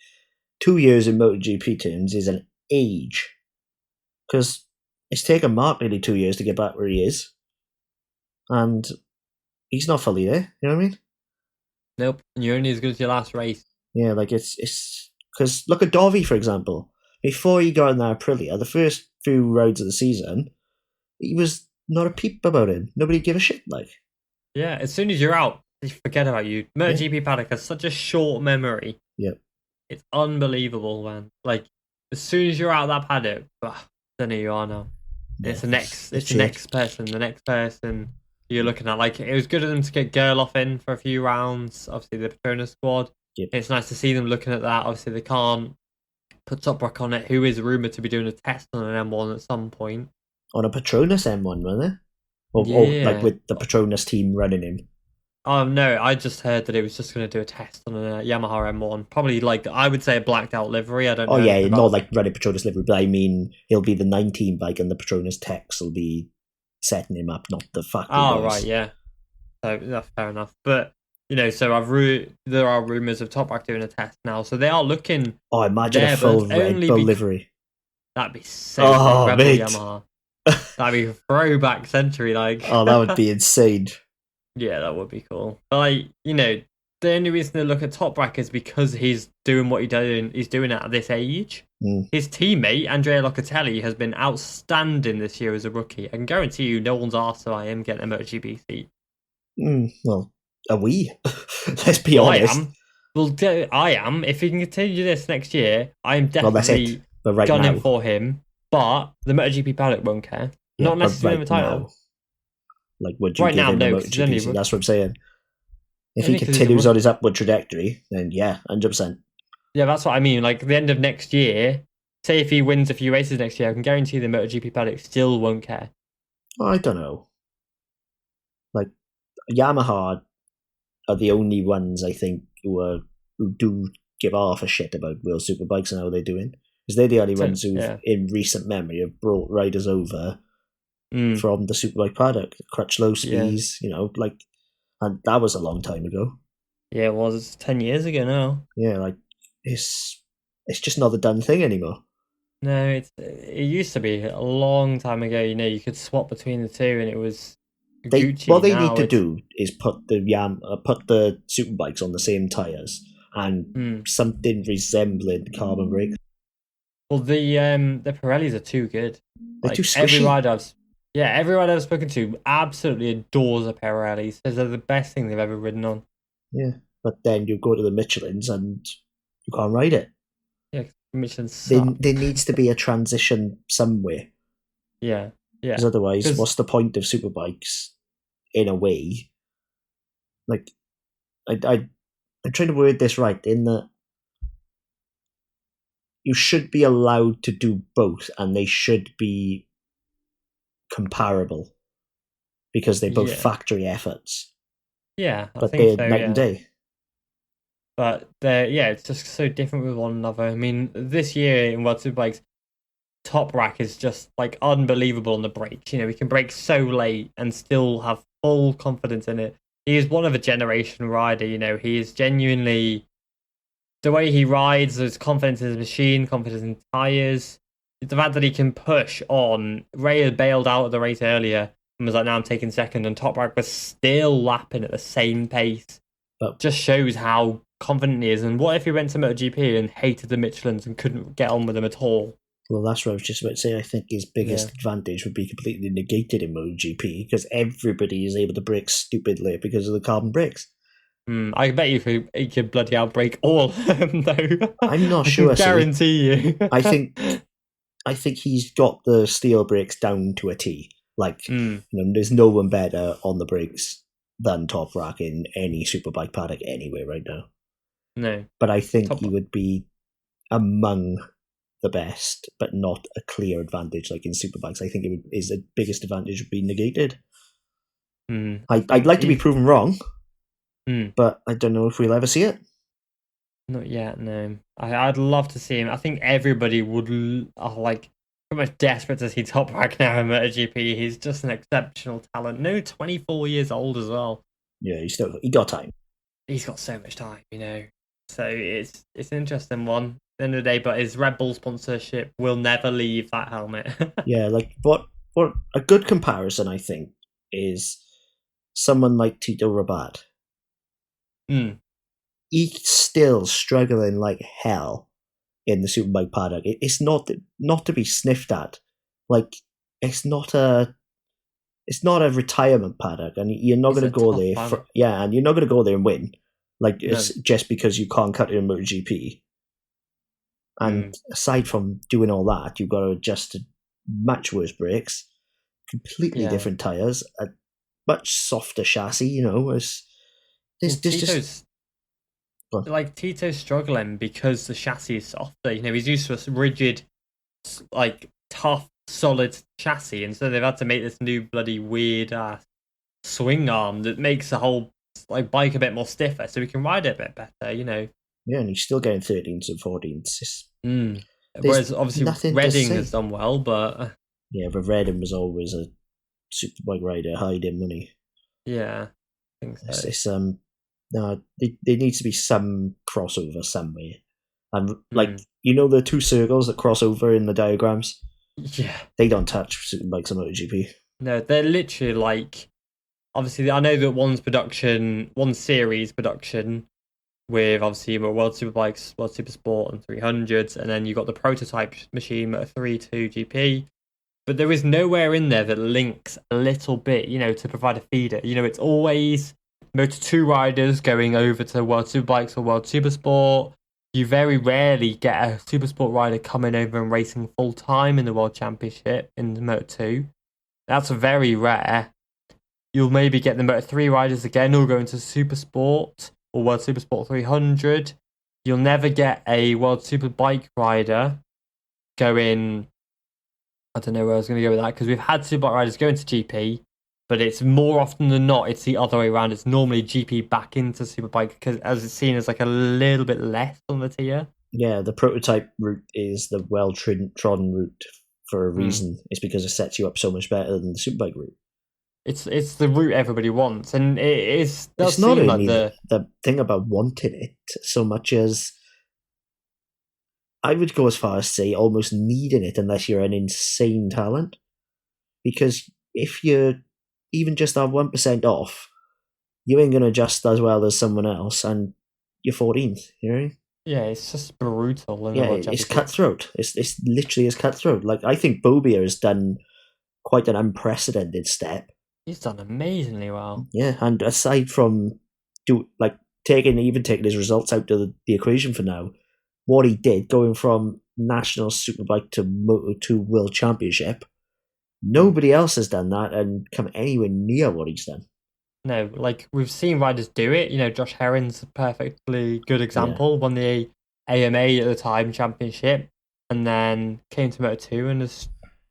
2 years in MotoGP terms is an age, because it's taken Mark nearly 2 years to get back where he is, and he's not fully there. You know what I mean? Nope. And you're only as good as your last race. Yeah, like it's because look at Dovi, for example. Before he got in that Aprilia, the first few rides of the season, he was not a peep about him. Nobody gave a shit. Like, yeah, as soon as you're out, they forget about you. MotoGP paddock has such a short memory. Yep. It's unbelievable, man. Like, as soon as you're out of that paddock, don't know who you are now. Yeah, it's the next person you're looking at. Like, it was good of them to get Gerloff in for a few rounds. Obviously, the Petronas squad. Yep. It's nice to see them looking at that. Obviously, they can't put Toprak on it, who is rumoured to be doing a test on an M1 at some point. On a Petronas M1, wasn't it? Or like with the Petronas team running him. Oh, no, I just heard that it was just going to do a test on a Yamaha M1. Probably, like, I would say a blacked out livery. I don't know. Oh, yeah, not like running Petronas livery, but I mean, he'll be the 19 bike and the Petronas techs will be setting him up, not the factory guys. Right, yeah. So that's fair enough. But, so there are rumours of Toprak doing a test now. So they are looking. Oh, imagine a full Red Bull livery. That'd be so good. Red Bull Yamaha. That'd be throwback century, like. Oh, that would be insane. Yeah, that would be cool. But, like, the only reason to look at Toprak is because he's doing what he's doing at this age. His teammate, Andrea Locatelli, has been outstanding this year as a rookie. I can guarantee you no one's asked if I am getting a MotoGP seat. Well, are we? Let's be honest. I am. Well, I am. If he can continue this next year, I am definitely gunning for him. But the MotoGP paddock won't care. Yeah, not necessarily the title. Now, like, would you give him a MotoGP seat? That's what I'm saying. If he continues on his upward trajectory, then yeah, 100%. Yeah, that's what I mean. Like, the end of next year, say if he wins a few races next year, I can guarantee the MotoGP paddock still won't care. I don't know. Like, Yamaha are the only ones, I think, who do give half a shit about World Superbikes and how they're doing. Because they're the only ones who, in recent memory, have brought riders over from the Superbike paddock. Crutchlow Spies, and that was a long time ago. Yeah, it was 10 years ago now. Yeah, like, it's just not the done thing anymore. No, it used to be a long time ago. You could swap between the two, and it was Gucci. What they need to do is put the Superbikes on the same tires and something resembling carbon brakes. Well, the Pirellis are too good. They're too squishy. Every rider I've spoken to absolutely adores the Pirellis. Says they're the best thing they've ever ridden on. Yeah, but then you go to the Michelins and you can't ride it. Yeah, Michelin suck. There needs to be a transition somewhere. Yeah. Because otherwise, what's the point of Superbikes? In a way, like, I'm trying to word this right. In that, you should be allowed to do both, and they should be comparable because they're both factory efforts. Yeah, but they're night and day. But it's just so different with one another. I mean, this year in World Superbikes, Toprak is just like unbelievable on the brakes. He can brake so late and still have full confidence in it. He is one of a generation rider. He is genuinely, the way he rides, his confidence in his machine, confidence in tires, the fact that he can push on. Ray had bailed out of the race earlier and was like, "Now I'm taking second," and Toprak was still lapping at the same pace. But just shows how confident he is. And what if he went to MotoGP and hated the Michelins and couldn't get on with them at all? Well, that's what I was just about to say. I think his biggest advantage would be completely negated in MotoGP because everybody is able to brake stupidly because of the carbon brakes. I bet you could bloody outbreak all of them, though. I'm not I sure. can guarantee you. I think he's got the steel brakes down to a T. Like, there's no one better on the brakes than Toprak in any superbike paddock anywhere right now. No. But I think he would be among the best, but not a clear advantage like in superbikes. I think his biggest advantage would be negated. I'd like to be proven wrong, but I don't know if we'll ever see it. Not yet, no. I'd love to see him. I think everybody would pretty much desperate to see Toprak now in MotoGP. He's just an exceptional talent. No, 24 years old as well. Yeah, he got time. He's got so much time, So it's an interesting one at the end of the day, but his Red Bull sponsorship will never leave that helmet. Yeah, like what a good comparison I think is someone like Tito Rabat. He's still struggling like hell in the superbike paddock. It's not to be sniffed at. Like, it's not a retirement paddock, and you're not going to go there. And you're not going to go there and win. Like, it's just because you can't cut it in MotoGP. And aside from doing all that, you've got to adjust to much worse brakes, completely different tires, a much softer chassis. Tito's struggling because the chassis is softer. He's used to a rigid, tough, solid chassis, and so they've had to make this new bloody weird swing arm that makes the whole bike a bit more stiffer, so we can ride it a bit better. Yeah, and he's still getting 13s and 14s. Whereas obviously Redding has done well, but but Redding was always a superbike rider hiding money. Yeah, I think so. No, there needs to be some crossover somewhere. And the two circles that cross over in the diagrams? Yeah. They don't touch superbikes on MotoGP. No, they're literally obviously I know that one series production with obviously World Superbikes, World Supersport and 300s, and then you've got the prototype machine at 3.2 GP. But there is nowhere in there that links a little bit, to provide a feeder. It's always Moto2 riders going over to World Superbikes or World Supersport. You very rarely get a Supersport rider coming over and racing full time in the World Championship in the Moto2. That's very rare. You'll maybe get the Moto3 riders again who'll go into Supersport or World Supersport 300. You'll never get a World Superbike rider going. I don't know where I was going to go with that, because we've had Superbike riders go into GP, but it's more often than not, it's the other way around. It's normally GP back into Superbike, because as it's seen as a little bit less on the tier. Yeah, the prototype route is the well-trodden route for a reason. It's because it sets you up so much better than the Superbike route. It's the route everybody wants, and it's not only the thing about wanting it so much as I would go as far as say almost needing it unless you're an insane talent, because if you're even just that 1% off, you ain't going to adjust as well as someone else, and you're 14th. Yeah, it's just brutal. It's cutthroat. It's literally as cutthroat. I think Bobia has done quite an unprecedented step. He's done amazingly well. Yeah, and aside from taking his results out of the equation for now, what he did going from National Superbike to Moto2 World Championship, nobody else has done that and come anywhere near what he's done. No, we've seen riders do it. Josh Herrin's a perfectly good example. Won the AMA at the time championship, and then came to Moto2 and has.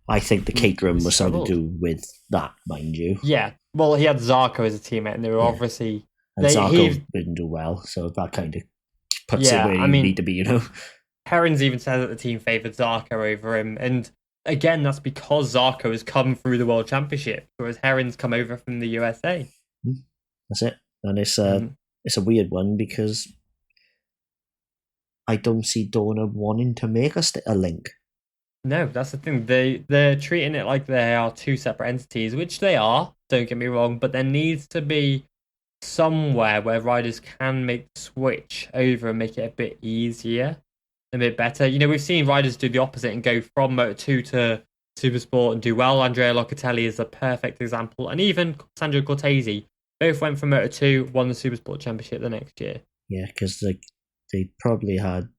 I think the Caterham was something to do with that, mind you. Yeah, well, he had Zarco as a teammate, and they were obviously. And Zarco didn't do well, so that kind of puts it where you need to be, Herrin's even said that the team favoured Zarco over him, and again, that's because Zarco has come through the World Championship, whereas Herrin's come over from the USA. That's it, and it's a weird one because I don't see Dorna wanting to make a link. No, that's the thing. They're treating it like they are two separate entities, which they are, don't get me wrong, but there needs to be somewhere where riders can make the switch over and make it a bit easier, a bit better. We've seen riders do the opposite and go from Moto2 to Supersport and do well. Andrea Locatelli is a perfect example, and even Sandro Cortese Both went from Moto 2, won the Supersport Championship the next year. Yeah, because like they probably had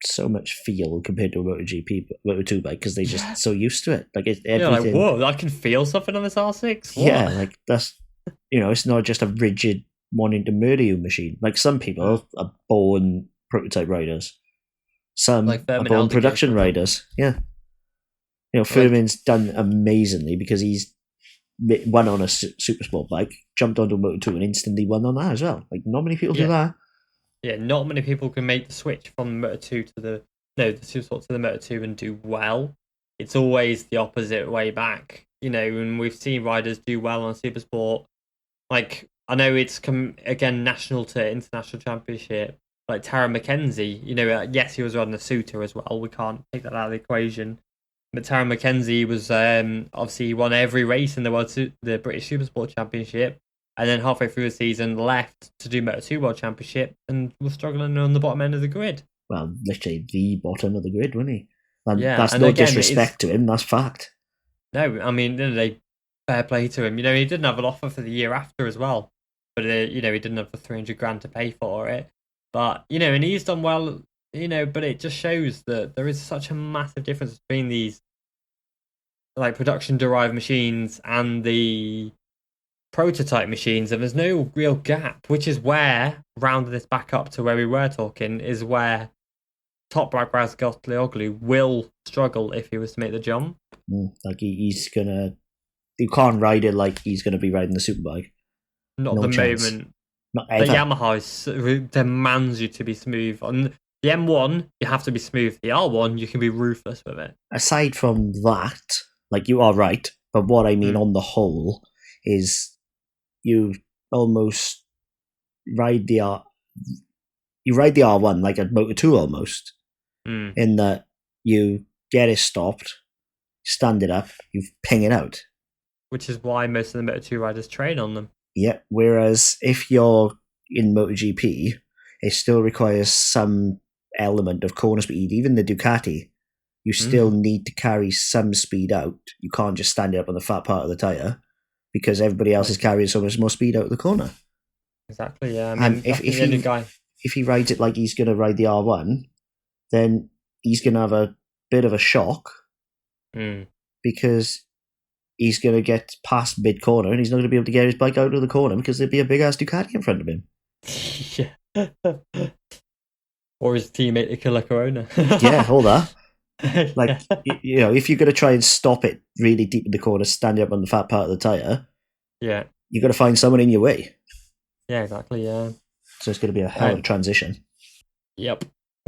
so much feel compared to a MotoGP, Moto2 bike because they just so used to it. Like everything. Like, whoa, I can feel something on this R6. What? Yeah, like that's it's not just a rigid wanting to murder you machine. Like some people are born prototype riders, some Like are Furman born Aldinger, production for example. riders. Yeah, Furman's done amazingly because he's won on a super sport bike, jumped onto a Moto2 and instantly won on that as well. Like not many people do that. Yeah, not many people can make the switch from the Moto2 to the Supersport to the Moto2 and do well. It's always the opposite way back, and we've seen riders do well on Supersport. Like, I know it's come again national to international championship. Like Tara McKenzie, yes, he was riding a Suter as well. We can't take that out of the equation. But Tara McKenzie was obviously he won every race in the British Supersport Championship, and then halfway through the season left to do Moto2 World Championship and was struggling on the bottom end of the grid. Well, literally the bottom of the grid, wasn't he? And yeah, that's and no again, disrespect to him. That's fact. No, I mean, they fair play to him. He didn't have an offer for the year after as well, but he didn't have the 300 grand to pay for it. But and he's done well. But it just shows that there is such a massive difference between these like production derived machines and the prototype machines, and there's no real gap, which is where, rounding this back up to where we were talking, is where Toprak Razgatlioglu will struggle if he was to make the jump. Like he's gonna, you can't ride it like he's gonna be riding the superbike. Not the chance. moment. Not ever. The Yamaha demands you to be smooth. On the M1, you have to be smooth. The R1, you can be ruthless with it. Aside from that, like you are right, but what I mean on the whole is you almost ride the R1 like a Moto2 almost, in that you get it stopped, stand it up, you ping it out. Which is why most of the Moto2 riders train on them. Yeah, whereas if you're in MotoGP, it still requires some element of corner speed. Even the Ducati, you still need to carry some speed out. You can't just stand it up on the fat part of the tyre because everybody else is carrying so much more speed out of the corner. Exactly, yeah. I mean, and if he rides it like he's going to ride the R1, then he's going to have a bit of a shock because he's going to get past mid-corner and he's not going to be able to get his bike out of the corner because there'd be a big-ass Ducati in front of him. Yeah. Or his teammate, the Killer Corona. Yeah, all that. Like, if you're going to try and stop it really deep in the corner, standing up on the fat part of the tyre, you've got to find someone in your way. Yeah, exactly, yeah. So it's going to be a hell of a transition. Yep.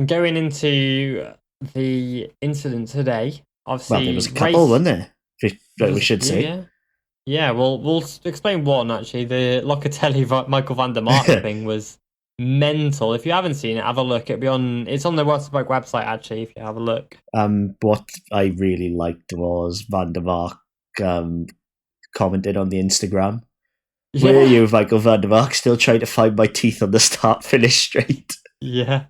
Going into the incident today, obviously... Well, there was a couple, wasn't there? We should say. Yeah, well, we'll explain one, actually. The Locatelli-Michael van der Mark thing was mental. If you haven't seen it, have a look. It's on the Waterberg website, actually, if you have a look. What I really liked was van der Mark commented on the Instagram. Where are you, Michael van der Mark? Still trying to find my teeth on the start-finish straight. Yeah.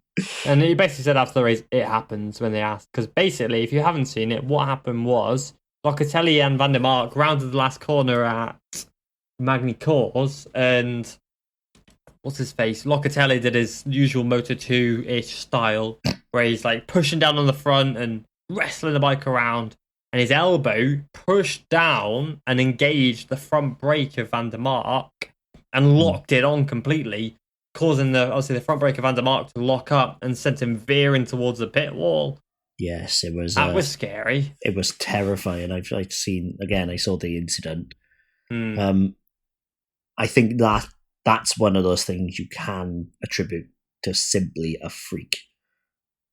And he basically said after the race, it happens when they asked. Because basically, if you haven't seen it, what happened was Locatelli and van der Mark rounded the last corner at Magny Cours, and what's his face? Locatelli did his usual Moto2-ish style, where he's like pushing down on the front and wrestling the bike around, and his elbow pushed down and engaged the front brake of van der Mark and locked it on completely, causing the front brake of van der Mark to lock up and sent him veering towards the pit wall. Yes, it was. That was scary. It was terrifying. I saw the incident. I think that's one of those things you can attribute to simply a freak.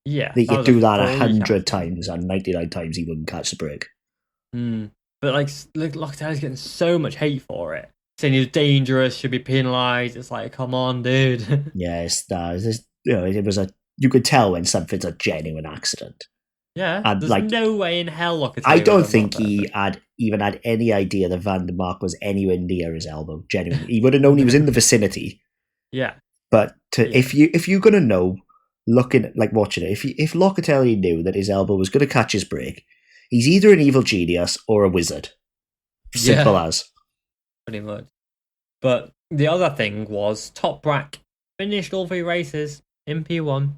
Yeah, they could do that 100 times, and 99 times he wouldn't catch the brake. But like Locatelli's getting so much hate for it, saying he's dangerous, should be penalised. It's like, come on, dude. Yes, it was you could tell when something's a genuine accident. Yeah, and there's no way in hell Locatelli. I don't think he had any idea that van der Mark was anywhere near his elbow. Genuinely, he would have known he was in the vicinity. Yeah, but if you're gonna know, watching it, if Locatelli knew that his elbow was going to catch his brake, he's either an evil genius or a wizard. Simple as. Pretty much. But the other thing was Toprak finished all 3 races in P1.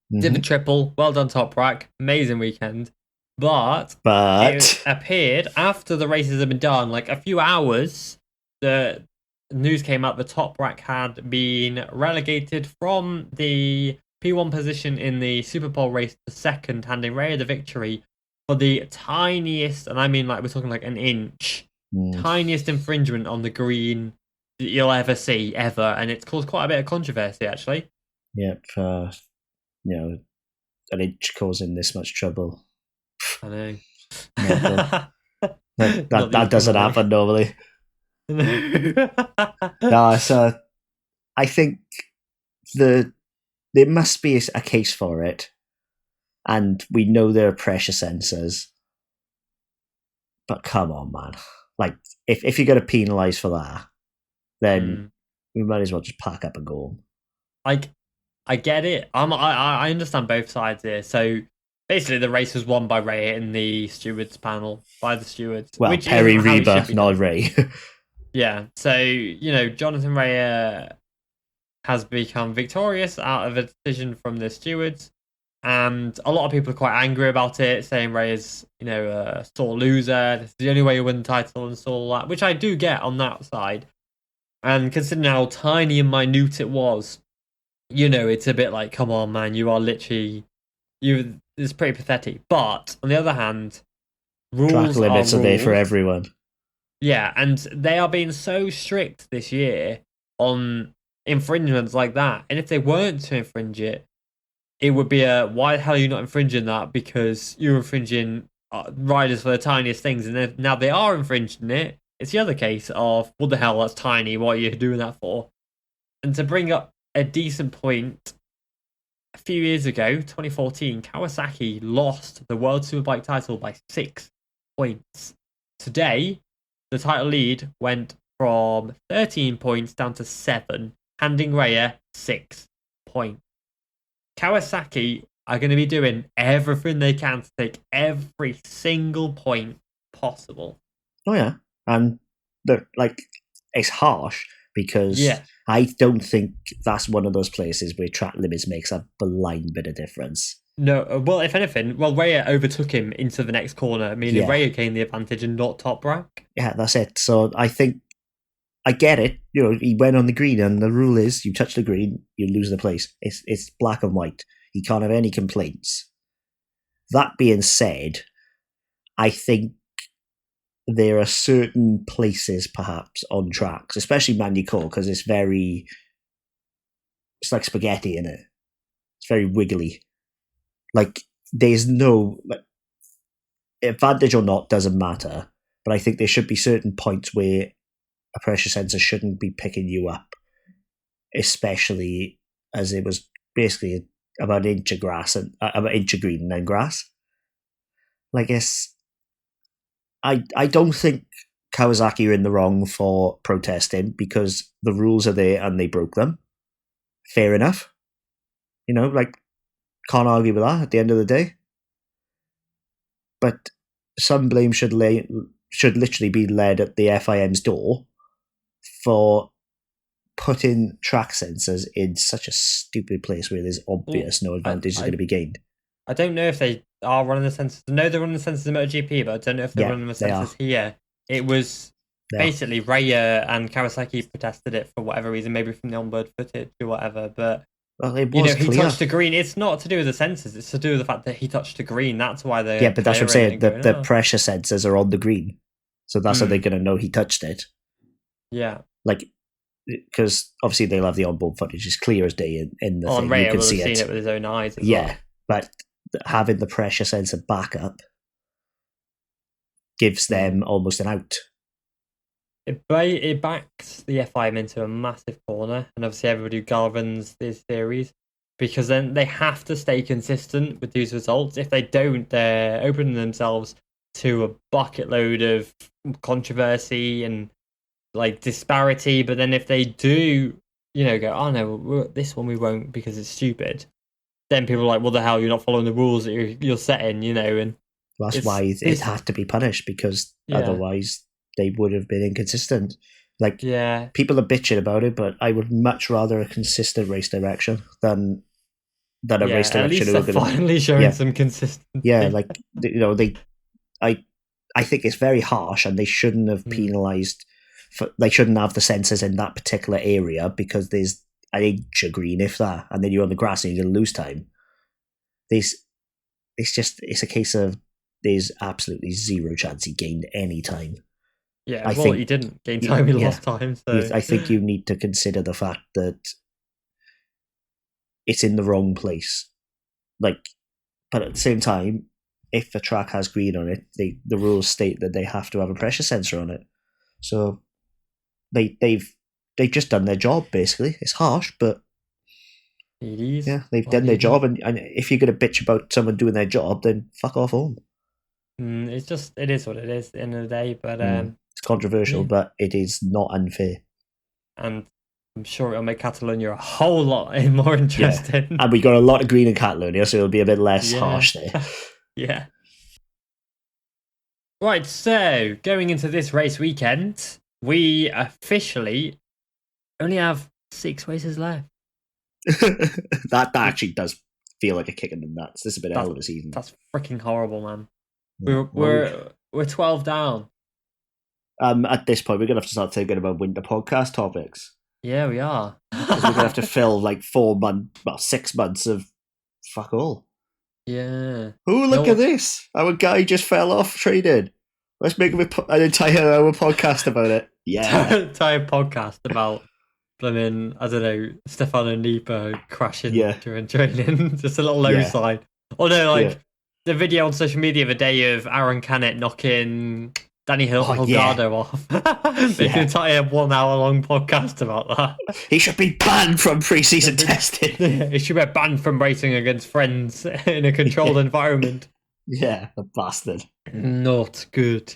Did the triple. Well done, Toprak. Amazing weekend. But it appeared after the races had been done, like a few hours, the news came out that Toprak had been relegated from the P1 position in the Super Bowl race to second, handing Rea the victory for the tiniest, and I mean like we're talking like an inch, tiniest infringement on the green that you'll ever see, ever. And it's caused quite a bit of controversy, actually. Yep. An inch causing this much trouble. I know. that doesn't happen normally. No, so I think there must be a case for it, and we know there are pressure sensors. But come on, man! Like, if you're going to penalise for that, then we might as well just pack up and go home. I get it. I understand both sides here. So basically, the race was won by Ray in the stewards panel, by the stewards. Well, which Perry Reba, not Ray. Yeah. So, Jonathan Ray has become victorious out of a decision from the stewards. And a lot of people are quite angry about it, saying Ray is, a sore loser. This is the only way you win the title and all that, which I do get on that side. And considering how tiny and minute it was, it's a bit like, come on, man, you are literally, it's pretty pathetic. But on the other hand, rules track limits are there for everyone. Yeah, and they are being so strict this year on infringements like that. And if they weren't to infringe it, it would be why the hell are you not infringing that? Because you're infringing riders for the tiniest things, and now they are infringing it. It's the other case of, what the hell, that's tiny, what are you doing that for? And to bring up a decent point, a few years ago, 2014, Kawasaki lost the World Superbike title by 6 points. Today, the title lead went from 13 points down to 7, handing Rea 6 points. Kawasaki are going to be doing everything they can to take every single point possible. Oh, yeah. And it's harsh because I don't think that's one of those places where track limits makes a blind bit of difference. No, well, if anything, Rea overtook him into the next corner, meaning Rea gained the advantage and not Toprak. Yeah, that's it. So I think I get it. He went on the green, and the rule is you touch the green, you lose the place. It's black and white. He can't have any complaints. That being said, I think there are certain places, perhaps, on tracks, especially Manicourt, because it's like spaghetti in it. It's very wiggly. Like, there's no advantage or not, doesn't matter. But I think there should be certain points where a pressure sensor shouldn't be picking you up, especially as it was basically about an inch of grass and about an inch of green and then grass. I don't think Kawasaki are in the wrong for protesting because the rules are there and they broke them. Fair enough. Can't argue with that at the end of the day. But some blame should literally be laid at the FIM's door for putting track sensors in such a stupid place where there's obvious no advantage is going to be gained. I don't know if they are running the sensors. I know they're running the sensors in MotoGP, but I don't know if they're running the sensors here. It was basically Rea and Kawasaki protested it for whatever reason, maybe from the onboard footage or whatever. But it was he touched the green. It's not to do with the sensors. It's to do with the fact that he touched the green. That's why they're but that's what I'm saying. The pressure sensors are on the green, so that's how they're going to know he touched it. Yeah, because obviously they'll have the onboard footage as clear as day in the thing. Rea you can will see have it. seen it with his own eyes. As well. But having the pressure sensor backup gives them almost an out. It backs the FIM into a massive corner, and obviously everybody who governs this series, because then they have to stay consistent with these results. If they don't, they're opening themselves to a bucket load of controversy and disparity. But then if they do, go, oh no, this one we won't because it's stupid, then people are like, what the hell, you're not following the rules that you're setting, and that's why it had to be punished, because otherwise they would have been inconsistent. Like, Yeah. people are bitching about it, but I would much rather a consistent race direction than a race At direction least who they're are going to. finally showing Yeah, some consistency. yeah. Like, I think it's very harsh, and they shouldn't have penalised. They shouldn't have the sensors in that particular area because there's an inch of green, if that, and then you're on the grass and you're going to lose time. It's a case of there's absolutely zero chance he gained any time. Yeah, he didn't gain time, he lost time. So I think you need to consider the fact that it's in the wrong place. Like, but at the same time, if the track has green on it, the rules state that they have to have a pressure sensor on it. So they've just done their job, basically. It's harsh, but it is. Yeah, they've done their job, and if you're going to bitch about someone doing their job, then fuck off home. It is what it is at the end of the day, but it's controversial, but it is not unfair. And I'm sure it'll make Catalonia a whole lot more interesting. Yeah. And we got a lot of green in Catalonia, so it'll be a bit less harsh there. Yeah. Right, so going into this race weekend, we officially only have 6 races left. that actually does feel like a kick in the nuts. This is a bit hell of a season. That's freaking horrible, man. We're 12 down. At this point, we're gonna have to start thinking about winter podcast topics. Yeah, we are. Because we're gonna have to fill like 6 months of fuck all. Yeah. Oh, look at this! Our guy just fell off trading. Let's make an entire hour podcast about it. Yeah, entire podcast about. I mean, I don't know, Stefano Nipo crashing during training. Just a little low side. Or no, the video on social media the day of Aaron Canet knocking Danny Hilgado off. Make an entire 1 hour long podcast about that. He should be banned from pre-season testing. He should be banned from racing against friends in a controlled environment. Yeah, the bastard. Not good.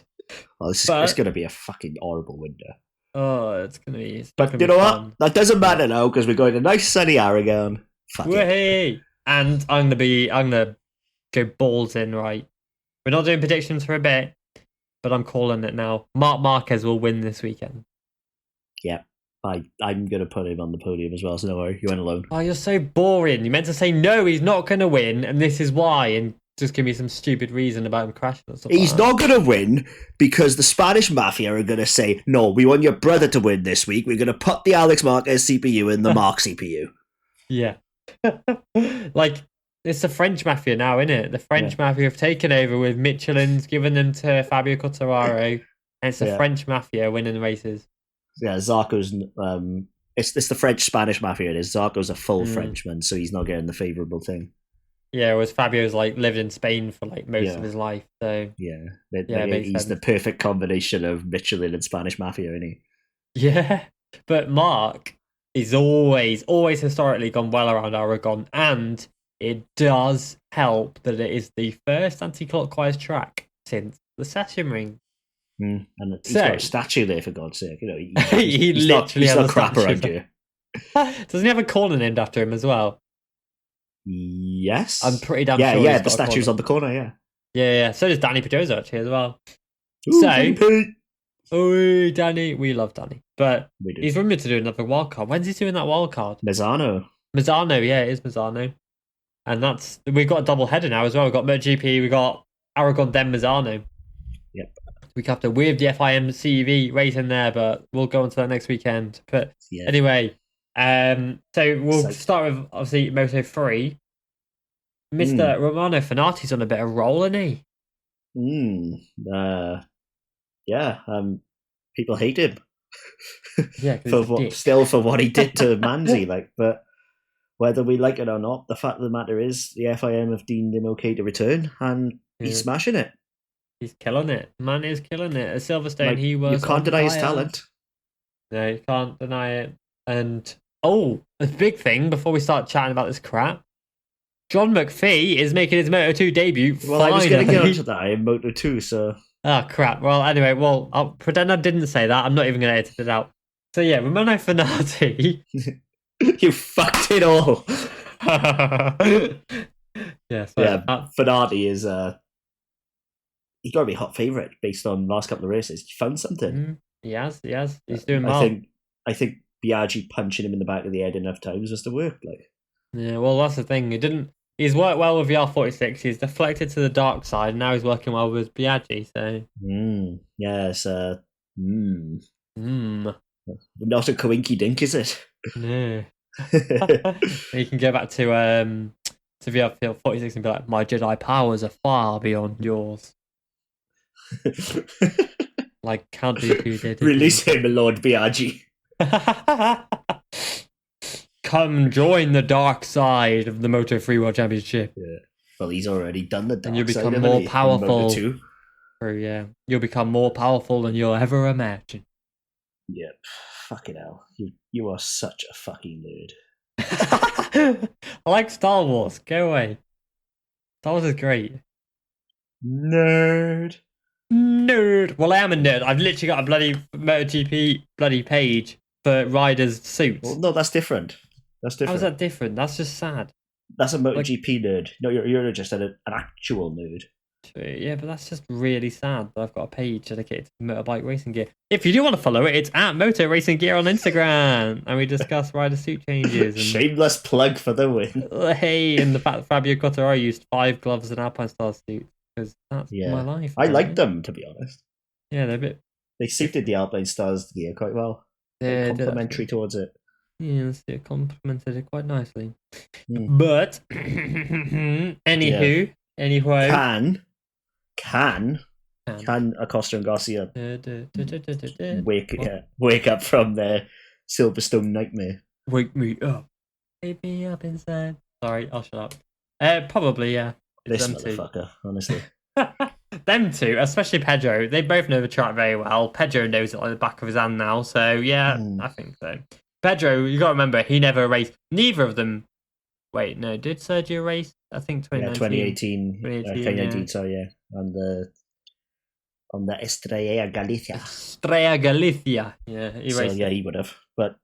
Well, it's going to be a fucking horrible winter. Oh, it's going to be... But you know what? That doesn't matter now because we're going to nice sunny Aragon. Fuck it. And I'm going to go balls in, right? We're not doing predictions for a bit, but I'm calling it now. Marc Marquez will win this weekend. Yeah. I'm going to put him on the podium as well, so don't worry. You went alone. Oh, you're so boring. You meant to say, no, he's not going to win, and this is why, and just give me some stupid reason about him crashing or something. He's not going to win because the Spanish Mafia are going to say, no, we want your brother to win this week. We're going to put the Alex Marquez CPU in the Mark CPU. Yeah. Like, it's the French Mafia now, isn't it? The French Mafia have taken over with Michelin's, given them to Fabio Quartararo, and it's the French Mafia winning the races. Yeah, Zarco's... It's the French-Spanish Mafia. It is. Zarco's a full Frenchman, so he's not getting the favourable thing. Yeah, whereas Fabio's like lived in Spain for like most of his life, so he's the perfect combination of Michelin and Spanish Mafia, isn't he? Yeah, but Mark is always historically gone well around Aragon, and it does help that it is the first anti-clockwise track since the Session Ring. And he's got a statue there, for God's sake. You know, he's literally not crap around here. Doesn't he have a corner named after him as well? Yes, I'm pretty damn sure. Yeah, the statue's on the corner. Yeah. So does Danny Pedrosa actually as well. Danny, we love Danny, but he's rumored to do another wildcard. When's he doing that wildcard? Mezzano, yeah, it is Mezzano, and we've got a double header now as well. We've got MotoGP, we got Aragon, then Mezzano. Yep. We have to with the FIM CEV race in there, but we'll go on to that next weekend. But anyway. So we'll start with obviously Moto3. Mr. Romano Fenati's on a bit of roll, isn't he? People hate him. Yeah, for what he did to Manzi, but whether we like it or not, the fact of the matter is the FIM have deemed him okay to return, and he's smashing it. He's killing it. Man is killing it. At Silverstone, he was. You can't deny his talent. No, you can't deny it. And a big thing before we start chatting about this crap. John McPhee is making his Moto2 debut. Well, finally. I was going to get onto that in Moto2, so. Oh, crap. Well, anyway, I'll pretend I didn't say that. I'm not even going to edit it out. So, yeah, Romano Fenati. You fucked it all. Fenati is. He's got to be a hot favourite based on last couple of races. He found something. He has. He's doing well. I think Biaggi punching him in the back of the head enough times was to work. Like, Yeah, well, that's the thing. He's worked well with VR46. He's deflected to the dark side, and now he's working well with Biaggi. So, yes, mm. Not a coinky dink, is it? No. You can go back to VR46 and be like, my Jedi powers are far beyond yours. Like, can't do. Release him, Lord Biaggi. Come join the dark side of the Moto 3 World Championship. Yeah. Well, he's already done the dark and you'll side. become more powerful. Yeah. You'll become more powerful than you'll ever imagine. Yep. Fucking hell. You are such a fucking nerd. I like Star Wars. Go away. Star Wars is great. Nerd. Well, I am a nerd. I've literally got a bloody MotoGP bloody page for riders' suits. Well, no, that's different. How is that different? That's just sad. That's a MotoGP nerd. No, you're just an actual nerd. Yeah, but that's just really sad that I've got a page dedicated to motorbike racing gear. If you do want to follow it, it's at Motor Racing Gear on Instagram, and we discuss rider suit changes. And, shameless plug for the win. Hey, and the fact that Fabio Quartararo used 5 gloves and Alpine Star suits, because that's my life. I like them, to be honest. Yeah, they're a bit. They suited the Alpine Stars gear quite well. They're complimentary towards it. Yes, it complemented it quite nicely. But anywho, can Acosta and Garcia wake up from their Silverstone nightmare? Wake me up, wake me up inside. Sorry, I'll shut up. Probably, yeah. This motherfucker, honestly. Them two, especially Pedro, they both know the track very well. Pedro knows it like the back of his hand now, so yeah, I think so. Pedro, you got to remember, he never raced. Neither of them. Wait, no, did Sergio race? I think 2019. 2018, so yeah, on the Estrella Galicia. Yeah, he raced. So yeah, he would have. But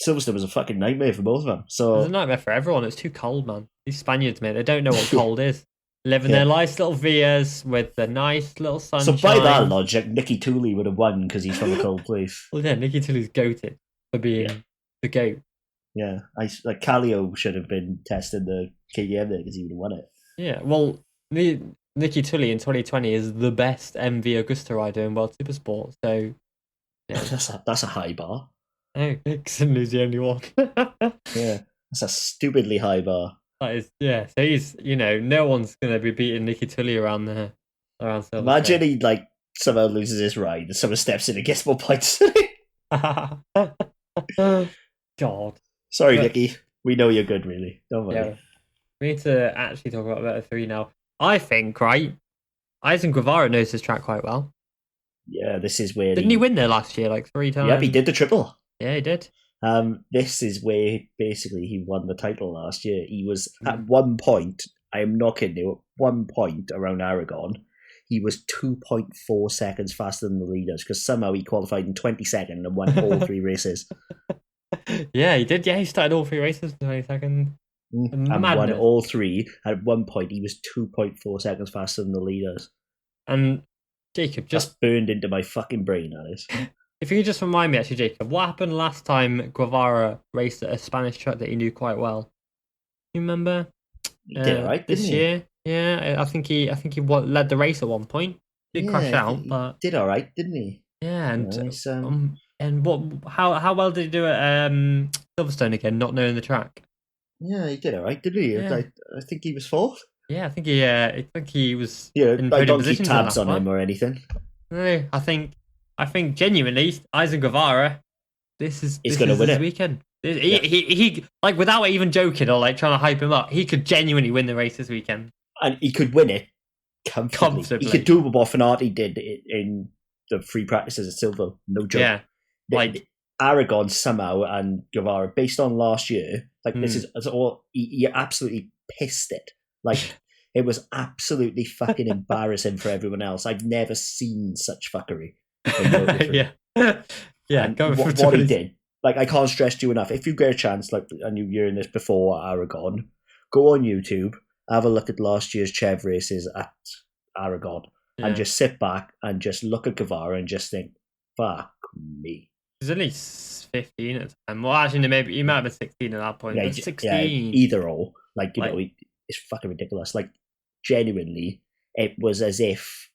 Silverstone was a fucking nightmare for both of them. So it was a nightmare for everyone. It's too cold, man. These Spaniards, mate, they don't know what cold is. Living their nice little villas with the nice little sunshine. So by that logic, Nicky Tooley would have won because he's from a cold place. Well, yeah, Nicky Tooley's goated for being the goat. Yeah, Callio should have been testing the KDM there because he would have won it. Yeah, well, Nicky Tooley in 2020 is the best MV Augusta rider in World Supersport. So yeah. that's a high bar. Oh, Xinlu's the only one. Yeah, that's a stupidly high bar. That is, yeah. So he's, no one's going to be beating Nicky Tooley around there. Imagine he somehow loses his ride and someone steps in and gets more points. God. Sorry, Nicky. We know you're good, really. Don't worry. Yeah. We need to actually talk about Moto 3 now. I think, right? Eisen Guevara knows his track quite well. Yeah, this is where Didn't he win there last year, 3 times? Yeah, he did the triple. Yeah, he did. This is where basically he won the title last year. He was at one point, I am not kidding you, at one point around Aragon, he was 2.4 seconds faster than the leaders because somehow he qualified in 22nd and won all 3 races. Yeah, he did. Yeah, he started all 3 races in 22nd. And won all 3. At one point, he was 2.4 seconds faster than the leaders. And Jacob, just burned into my fucking brain, Alice. If you could just remind me, actually, Jacob, what happened last time Guevara raced at a Spanish track that he knew quite well? You remember? He did right this year. Yeah, I think he led the race at one point. Did crash out, but did all right, didn't he? Yeah, and what? How well did he do at Silverstone again? Not knowing the track. Yeah, he did all right, didn't he? Yeah. I think he was 4th. Yeah, I think he was. Yeah, I don't keep tabs on him or anything. No, I think genuinely, Eisen Guevara, he's going to win it weekend. He without even joking or trying to hype him up, he could genuinely win the race this weekend. And he could win it comfortably. He could do what Finati did in the free practices at Silva. No joke. Yeah, Aragon somehow and Guevara, based on last year, this is all. He absolutely pissed it. It was absolutely fucking embarrassing for everyone else. I've never seen such fuckery. Yeah. What he did, I can't stress to you enough. If you get a chance, and you're hearing this before Aragon, go on YouTube, have a look at last year's Chev races at Aragon, and just sit back and just look at Guevara and just think, Fuck me. He's only 15 at the time. Well, actually, no, maybe he might have been 16 at that point. Yeah, But 16. either or. Like, you know, it's fucking ridiculous. Like, genuinely, it was as if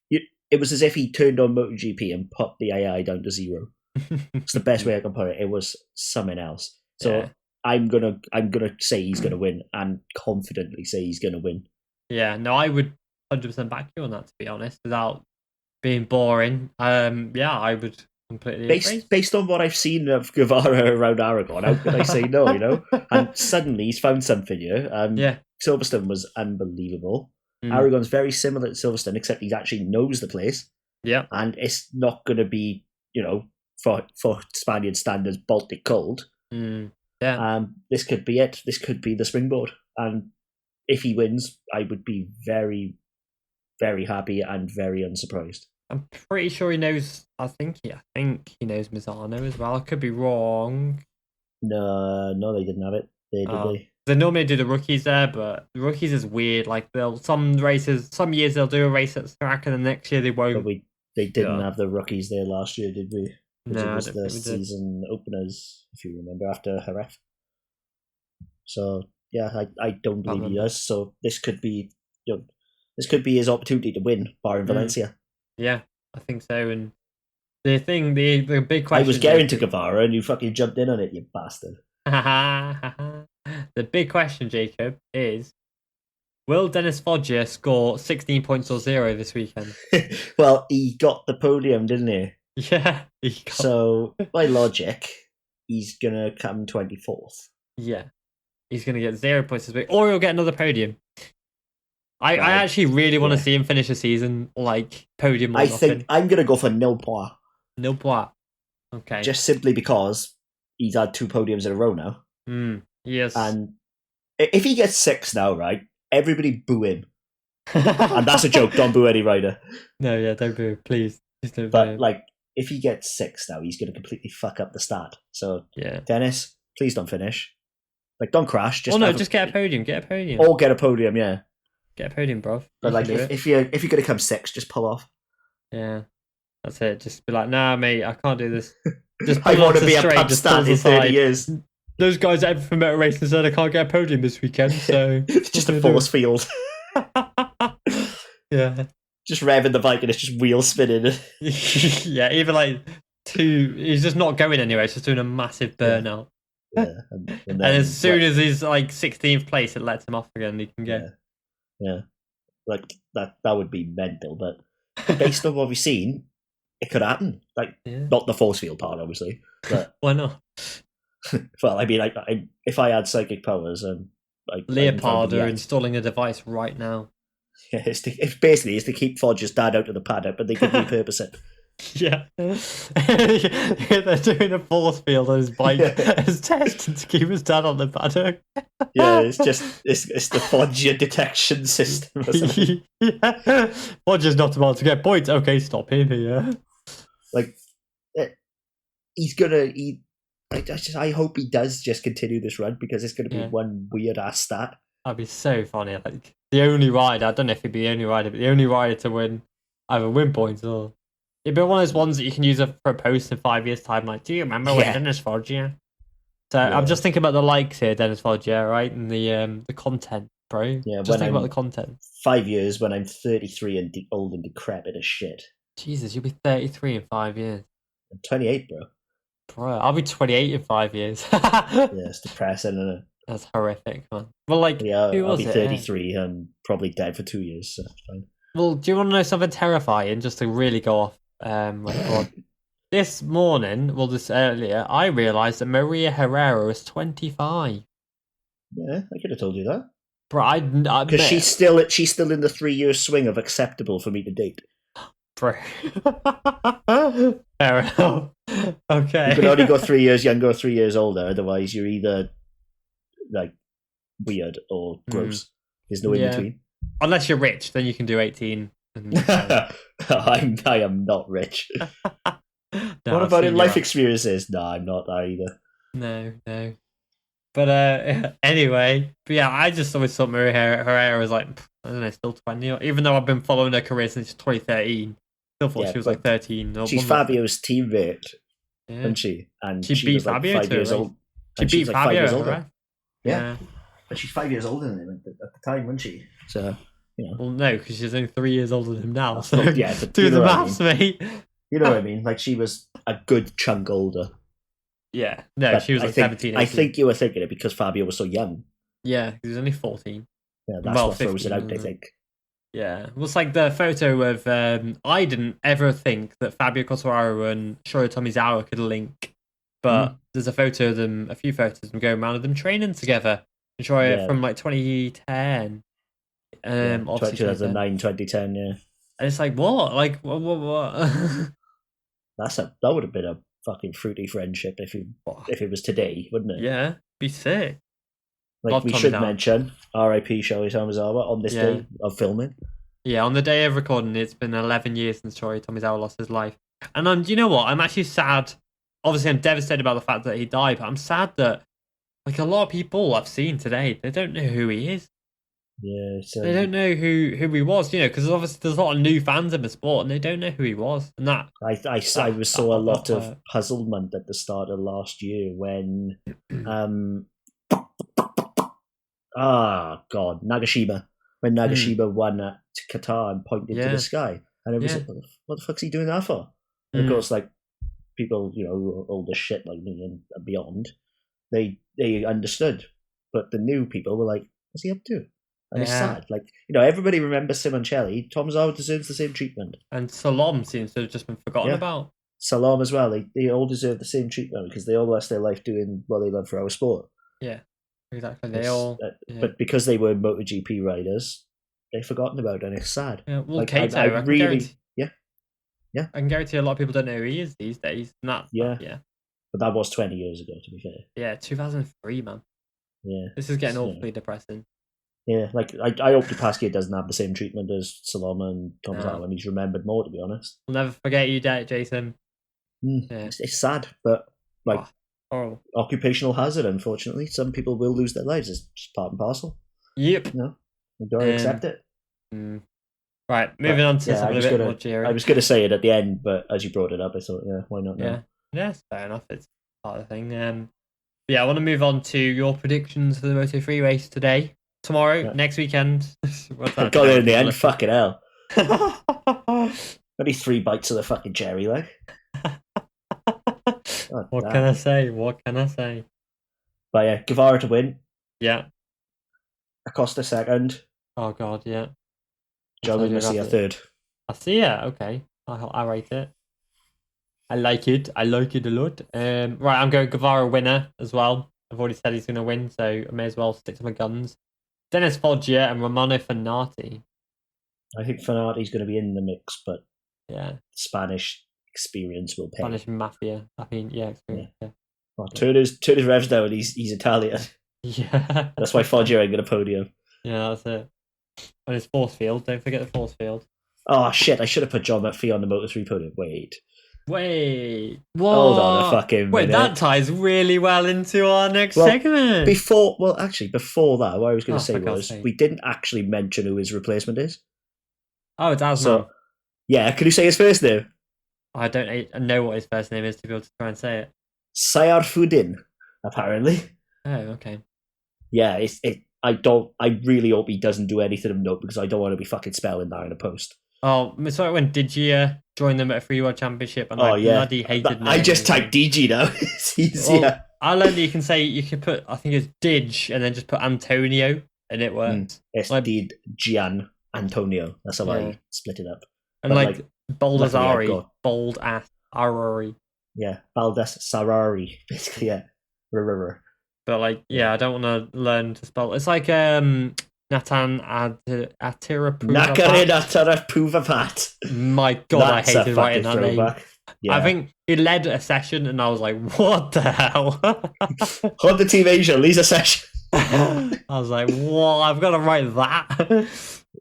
he turned on MotoGP and put the AI down to 0. It's the best way I can put it. It was something else. So Yeah. I'm gonna say he's gonna win, and confidently say he's gonna win. Yeah, no, I would 100% back you on that, to be honest, without being boring. Yeah, I would completely agree. Based on what I've seen of Guevara around Aragon, how could I say no? You know, and suddenly he's found something here. Yeah. Silverstone was unbelievable. Mm. Aragon's very similar to Silverstone, except he actually knows the place. Yeah. And it's not going to be, you know, for Spaniard standards, Baltic cold. Yeah. This could be it. This could be the springboard. And if he wins, I would be very, very happy and very unsurprised. I'm pretty sure he knows. I think he knows Mazzano as well. I could be wrong. No, they didn't have it. Did they? They normally do the rookies there, but the rookies is weird. Like some years they'll do a race at track, and the next year they won't. But they didn't have the rookies there last year, did we? No, it was the season openers, if you remember, after Jerez. So yeah, I don't believe he does. So this could be, this could be his opportunity to win, barring Valencia. Yeah, I think so. And the big question. I was getting to Guevara, and you fucking jumped in on it, you bastard. The big question, Jacob, is: will Dennis Foggia score 16 points or 0 this weekend? Well, he got the podium, didn't he? Yeah. So by logic, he's gonna come 24th. Yeah, he's gonna get 0 points this week, or he'll get another podium. I actually really want to see him finish the season like podium. I think I'm gonna go for nil points. Nil points. Okay. Just simply because he's had 2 podiums in a row now. Yes. And if he gets 6 now, right? Everybody boo him. And that's a joke. Don't boo any rider. No, yeah, don't boo, please. Just don't but boo. Like, if he gets 6 now, he's gonna completely fuck up the start. So yeah, Dennis, please don't finish. Like, don't crash. Just just get a podium. Get a podium. Or get a podium. Yeah. Get a podium, bro. But like, if you're gonna come 6, just pull off. Yeah, that's it. Just be like, nah, mate, I can't do this. Just I want to be a pub stand in 30 years. Those guys at Everton Motor Racing said I can't get a podium this weekend, so it's just a force field. Yeah, just revving the bike and it's just wheel spinning. Yeah, even like 2. He's just not going anywhere. It's just doing a massive burnout. Yeah, and as soon as he's like 16th place, it lets him off again. He can get. Yeah, like that would be mental. But based on what we've seen, it could happen. Like, not the force field part, obviously. But why not? Well, I mean, if I had psychic powers, Leopard are installing a device right now. Yeah, it's to keep Foggia's dad out of the paddock, but they could repurpose it. Yeah. They're doing a force field on his bike as testing to keep his dad on the paddock. Yeah, it's the Foggia detection system or something. Yeah. Foggia's not about to get points. Okay, stop him here. Like, he's gonna. I hope he does just continue this run, because it's gonna be one weird ass stat. That'd be so funny. Like, the only rider, I don't know if he'd be the only rider, but the only rider to win points or. It'd be one of those ones that you can use for a post in 5 years' time. Like, do you remember when Dennis Foggia? So I'm just thinking about the likes here, Dennis Foggia, right? And the content, bro. Yeah, just think about the content. 5 years when I'm 33 and old and decrepit as shit. Jesus, you'll be 33 in 5 years. I'm 28, bro. Bro, I'll be 28 in 5 years. Yeah, it's depressing, isn't it? That's horrific, man. Well, like, I'll be 33 and probably dead for 2 years. So that's fine. Well, do you want to know something terrifying? Just to really go off. This morning, earlier, I realised that Maria Herrera is 25. Yeah, I could have told you that. Bro, because she's still in the 3-year swing of acceptable for me to date. Bro, fair enough. Okay, you can only go 3 years younger or 3 years older. Otherwise, you're either like weird or gross. There's no in between. Unless you're rich, then you can do 18. I am not rich. What about in life experiences? No, I'm not either. No. But anyway, I just always thought Maria Herrera was like, I don't know, still 20. Even though I've been following her career since 2013, Still thought she was like 13. Or she's Fabio's teammate, yeah. isn't she? And She beat was like Fabio 5 years old. She beat like Fabio 5 years at older. her. Yeah. But she's 5 years older than him at the time, wasn't she? So, you know. Well, no, because she's only 3 years older than him now. So yeah, but do the maths, mate. You know what I mean? Like, she was a good chunk older. Yeah. No, but she was like 17, 18. I think you were thinking it because Fabio was so young. Yeah, he was only 14. Yeah, that's what throws it out, I think. Yeah. Well, it's like the photo of... I didn't ever think that Fabio Quartararo and Shoya Tomizawa could link. But there's a photo of them, a few photos of them going around of them training together. Shoya from like 2010. 2009, 2010, yeah. And it's like, what? Like, what? That would have been a fucking fruity friendship if it was today, wouldn't it? Yeah, be sick. Like, we should mention R.I.P. Shohei Tomizawa on this day of filming. Yeah, on the day of recording, it's been 11 years since Shohei Tomizawa lost his life. And do you know what? I'm actually sad. Obviously, I'm devastated about the fact that he died, but I'm sad that, like, a lot of people I've seen today, they don't know who he is. Yeah, they don't know who he was, you know, because obviously there's a lot of new fans in the sport and they don't know who he was. And that I saw a lot of puzzlement at the start of last year when Nagashima won at Qatar and pointed to the sky, and it was like, what the fuck's he doing that for? And of course, like, people, you know, old as shit like me and beyond, they understood, but the new people were like, what's he up to? And it's sad. Like, you know, everybody remembers Simoncelli. Tomizawa deserves the same treatment. And Salom seems to have just been forgotten about. Salom as well. They all deserve the same treatment because they all lost their life doing what they love for our sport. Yeah, exactly. But because they were MotoGP riders, they're forgotten about, and it's sad. Yeah, well, like, Kato, I really... Yeah. I can guarantee a lot of people don't know who he is these days. But that was 20 years ago, to be fair. Yeah, 2003, man. Yeah. This is getting awfully depressing. Yeah, like, I hope Pasquier doesn't have the same treatment as Saloma and Tomizawa, and he's remembered more, to be honest. We'll never forget you, Jason. Yeah. It's sad, but, like, horrible. Occupational hazard, unfortunately. Some people will lose their lives. It's just part and parcel. Yep. You know? We've got to accept it. Right, moving on to something a bit more cheery. I was going to say it at the end, but as you brought it up, I thought, why not now? Yeah, it's fair enough. It's part of the thing. I want to move on to your predictions for the Moto3 race today, tomorrow, next weekend. I got it in the end, fucking hell. Only 3 bites of the fucking cherry, like. What can I say? But yeah, Guevara to win. Yeah. Acosta second. Oh, God, yeah. John Garcia third. I see it. Okay, I rate it. I like it. I like it a lot. Right, I'm going Guevara winner as well. I've already said he's going to win, so I may as well stick to my guns. Dennis Foggia and Romano Fenati. I think Fenati's going to be in the mix, but Spanish experience will pay. Spanish mafia. I mean, experience. Yeah. Well, Turner's revs down. He's Italian. Yeah. That's why Foggia ain't going to podium. Yeah, that's it. And his force field. Don't forget the force field. Oh, shit. I should have put John McPhee on the Moto3 podium. Wait. What? Hold on a fucking minute. That ties really well into our next segment. Before that, what I was going to say was we didn't actually mention who his replacement is. Oh, it's Asman. So, yeah, can you say his first name? I don't know what his first name is to be able to try and say it. Sayarfuddin, apparently. Oh, okay. Yeah, I really hope he doesn't do anything of note because I don't want to be fucking spelling that in a post. Oh, so when Digia joined them at a Free World Championship and bloody hated I just typed Digi now. It's easier. Well, I learned that you can put, I think it's Dig, and then just put Antonio, and it works. It's Did Gian Antonio. That's how I split it up. And Baldazari, bold ass Arari. Yeah, Baldassarari, basically, yeah. But I don't want to learn to spell. It's like Nathan Atarapuvapat. My God, I hated writing that name. Yeah. I think he led a session, and I was like, "What the hell?" Honda Team Asia leads a session. I was like, "What? I've got to write that."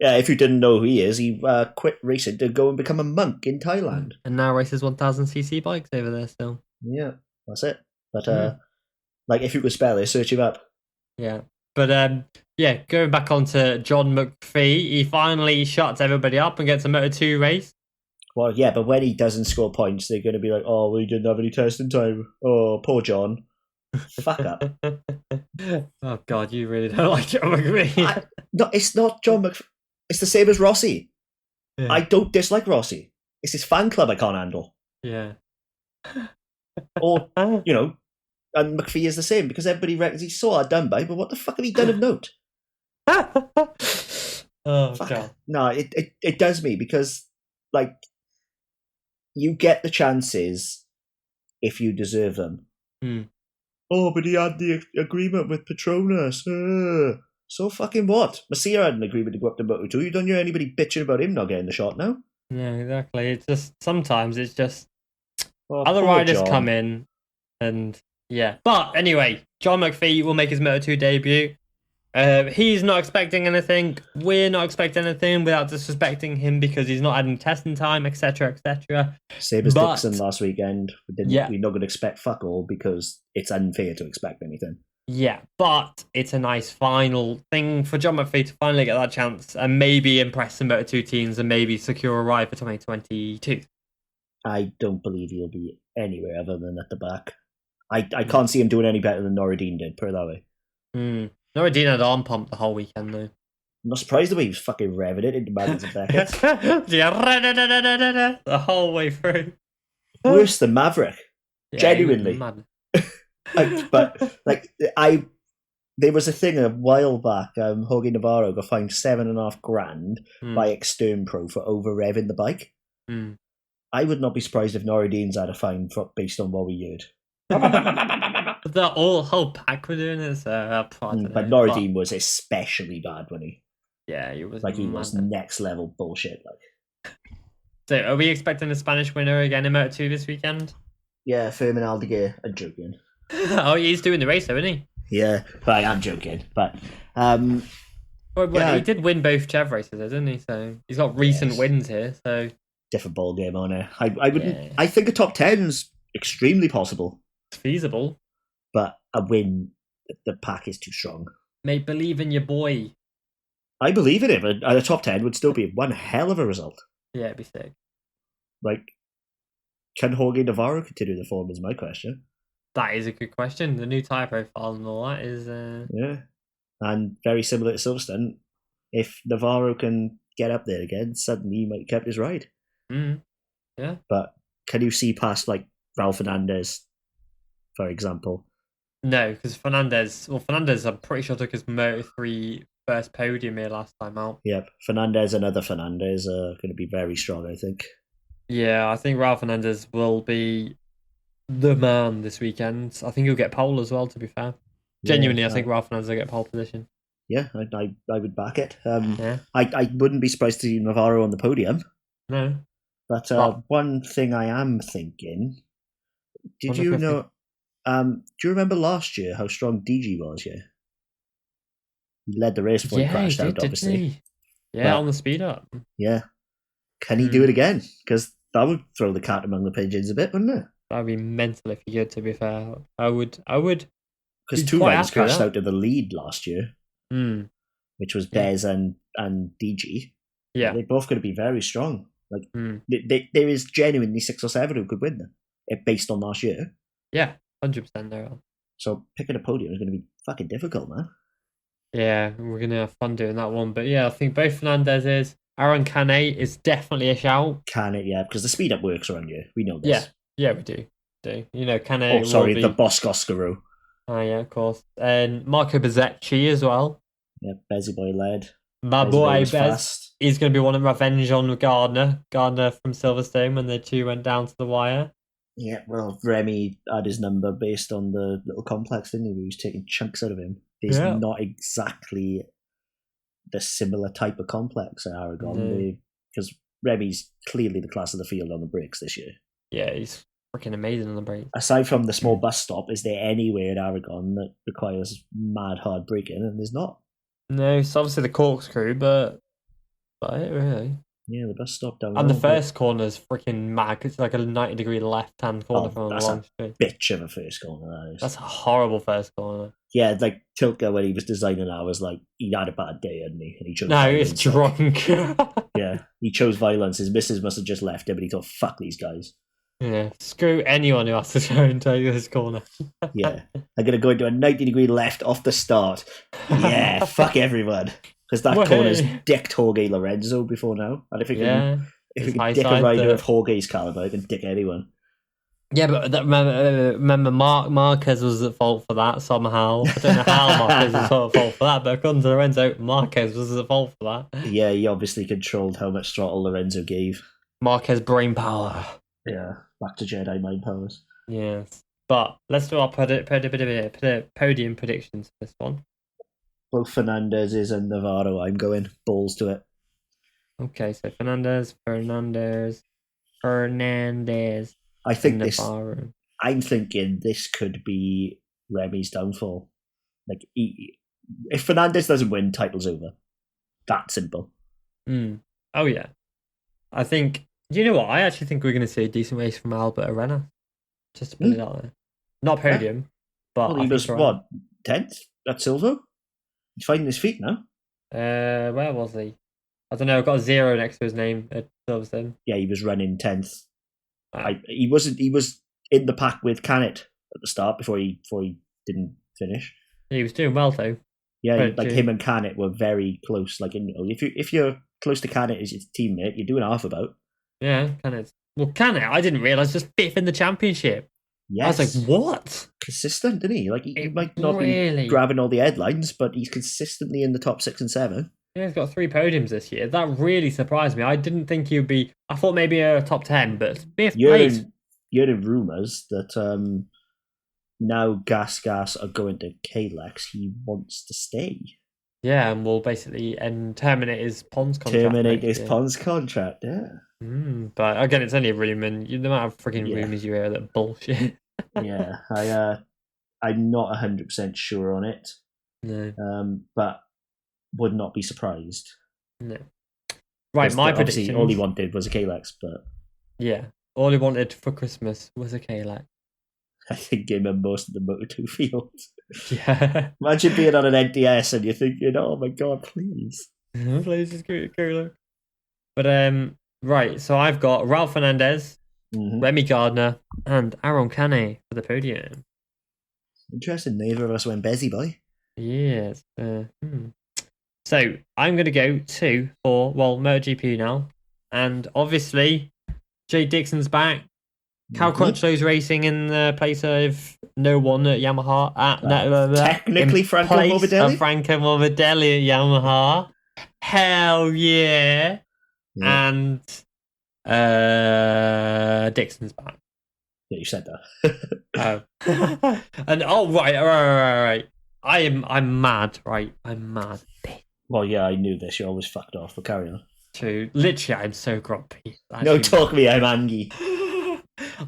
Yeah, if you didn't know who he is, he quit racing to go and become a monk in Thailand, and now races 1000cc bikes over there still. Yeah, that's it. But if you could spell it, search him up. Yeah, but going back on to John McPhee, he finally shuts everybody up and gets a Moto2 race. Well, yeah, but when he doesn't score points, they're going to be like, "Oh, well, he didn't have any testing time. Oh, poor John. Fuck up." Oh God, you really don't like John McPhee. No, it's not John McPhee. It's the same as Rossi. Yeah. I don't dislike Rossi. It's his fan club I can't handle. Yeah. Or, and McPhee is the same because everybody reckons he's so hard done by, but what the fuck have he done of note? Oh Fuck. God. No, it does me because, like, you get the chances if you deserve them. Oh, but he had the agreement with Petronas. So fucking what? Masia had an agreement to go up to Moto2. You don't hear anybody bitching about him not getting the shot now? Yeah, exactly. It's just sometimes it's just Oh, other poor riders John. come in and yeah. But anyway, John McPhee will make his Moto2 debut. He's not expecting anything. We're not expecting anything without disrespecting him because he's not adding testing time, etc., etc. Same as Dixon last weekend. We're not going to expect fuck all because it's unfair to expect anything. Yeah, but it's a nice final thing for John McPhee to finally get that chance and maybe impress some Moto2 teams and maybe secure a ride for 2022. I don't believe he'll be anywhere other than at the back. I can't see him doing any better than Norridine did, put it that way. Norridine had arm pump the whole weekend, though. I'm not surprised the way he was fucking revving it into Magnets and Beckett. The whole way through. Worse than Maverick. Yeah, genuinely. There was a thing a while back, Jorge Navarro got fined $7,500 by Extern Pro for over revving the bike. I would not be surprised if Norridine's had a fine based on what we heard. The whole pack were doing this. But Norridine was especially bad when he. Yeah, he was. He was next level bullshit. So, are we expecting a Spanish winner again in Moto2 this weekend? Yeah, Fermin Aldeguer. I'm joking. Oh, he's doing the race, though, isn't he? Yeah, but I am joking. But he did win both Chev races, didn't he? So he's got recent wins here. So different ball game on it. I wouldn't. Yeah. I think a top 10's extremely possible. It's feasible, but a win, the pack is too strong. Mate, believe in your boy. I believe in it, but a top 10 would still be one hell of a result. Yeah, it'd be sick. Can Jorge Navarro continue the form? Is my question. That is a good question. The new tyre profile and all that is. Yeah, and very similar to Silverstone. If Navarro can get up there again, suddenly he might have kept his ride. Yeah. But can you see past Raul Fernandez, for example? No, because Fernandez, I'm pretty sure took his Moto3 first podium here last time out. Yep, Fernandez and other Fernandez are going to be very strong, I think. Yeah, I think Raul Fernandez will be the man this weekend. I think he'll get pole as well, to be fair. Genuinely, I think Raul Fernandez will get pole position. Yeah, I would back it. I wouldn't be surprised to see Navarro on the podium. No. But one thing I am thinking, do you remember last year how strong DG was here? He led the race before he crashed out, obviously. Yeah, on the speed up. Yeah. Can he do it again? Because that would throw the cat among the pigeons a bit, wouldn't it? That would be mental if he could, to be fair. I would. Because two riders crashed out of the lead last year, which was Bez and DG. Yeah. They're both going to be very strong. There is genuinely 6 or 7 who could win them, based on last year. Yeah, 100% there. So picking a podium is going to be fucking difficult, man. Yeah, we're going to have fun doing that one. But yeah, I think both Fernandez's. Aaron Canet is definitely a shout. Canet, yeah, because the speed up works around here. We know this. Yeah, we do. Canet. Oh, sorry, the Bosco-Oscaroo. Oh, yeah, of course. And Marco Bezzecchi as well. Yeah, Bezzy Boy led. My boy Bez. He's going to be one of revenge on Gardner. Gardner from Silverstone when the two went down to the wire. Yeah, well, Remy had his number based on the little complex, didn't he? He was taking chunks out of him. He's not exactly the similar type of complex at Aragon, because Remy's clearly the class of the field on the brakes this year. Yeah, he's freaking amazing on the brakes. Aside from the small bus stop, is there anywhere at Aragon that requires mad hard braking? And there's not. No, it's obviously the corkscrew, but really. Yeah, the bus stop down And the there. first corner's freaking mad. It's like a 90-degree left-hand corner from a that's long a straight. bitch of a first corner, that is. That's a horrible first corner. Yeah, like Tilke, when he was designing that, was like, he had a bad day, hadn't he? And he chose No, he was violence. drunk. Yeah, he chose violence. His missus must have just left him, and he thought, fuck these guys. Yeah, screw anyone who has to try and take this corner. Yeah, I'm going to go into a 90-degree left off the start. Yeah, fuck everyone. Because that corner's dicked Jorge Lorenzo before now. And if we can dick a rider of Jorge's caliber, it can dick anyone. Yeah, but remember Marquez was at fault for that somehow. I don't know how Marquez was at fault for that, but according to Lorenzo, Marquez was at fault for that. Yeah, he obviously controlled how much throttle Lorenzo gave. Marquez brain power. Yeah, back to Jedi mind powers. Yes. But let's do our podium predictions for this one. Both Fernandez's and Navarro, I'm going balls to it. Okay, so Fernandez. I think Navarro. I'm thinking this could be Remy's downfall. Like, if Fernandez doesn't win, title's over. That simple. Oh yeah, I think. You know what? I actually think we're going to see a decent race from Albert Arena. Just to put it out there, not podium, but he was what 10th at Silver. He's finding his feet now. Where was he? I don't know. I've got a 0 next to his name at Silverstone. Yeah, he was running 10th. He wasn't. He was in the pack with Canet at the start before he didn't finish. He was doing well though. Yeah, him and Canet were very close. Like, if you're close to Canet as your teammate, you're doing half about. Yeah, Canet. Well, Canet, I didn't realise just 5th in the championship. Yes. I was like, what? Consistent, didn't he? Like, he might not be grabbing all the headlines, but he's consistently in the top 6 and 7. Yeah, he's got 3 podiums this year. That really surprised me. I didn't think he would be. I thought maybe a top 10, but 5th place. You're in rumours that now Gas are going to Kalex. He wants to stay. Yeah, and will basically terminate his Pons contract. Yeah. But again, it's only a rumour, and the amount of freaking rumours you hear that bullshit. Yeah, I'm not 100% sure on it. No. But would not be surprised. No. Right, my prediction. All he wanted was a Kalex, but yeah, all he wanted for Christmas was a Kalex. I think him and most of the Moto2 fields. Yeah. Imagine being on an NTS and you're thinking, "Oh my god, please, please just go cooler." But right, so I've got Ralph Fernandez, Remy Gardner, and Aaron Canet for the podium. Interesting. Neither of us went Bezzy boy. Yes. So I'm going to go for MotoGP now, and obviously Jay Dixon's back. Cal Crutchlow's racing in the place of no one at Yamaha. Technically, Franco Morbidelli. Franco Morbidelli at Yamaha. Hell yeah! And Dixon's back. Yeah, you said that. And right. I'm mad, right? I'm mad. Well, yeah, I knew this. You always fucked off, but carry on. True. Literally, I'm so grumpy. No, talk me. I'm angry.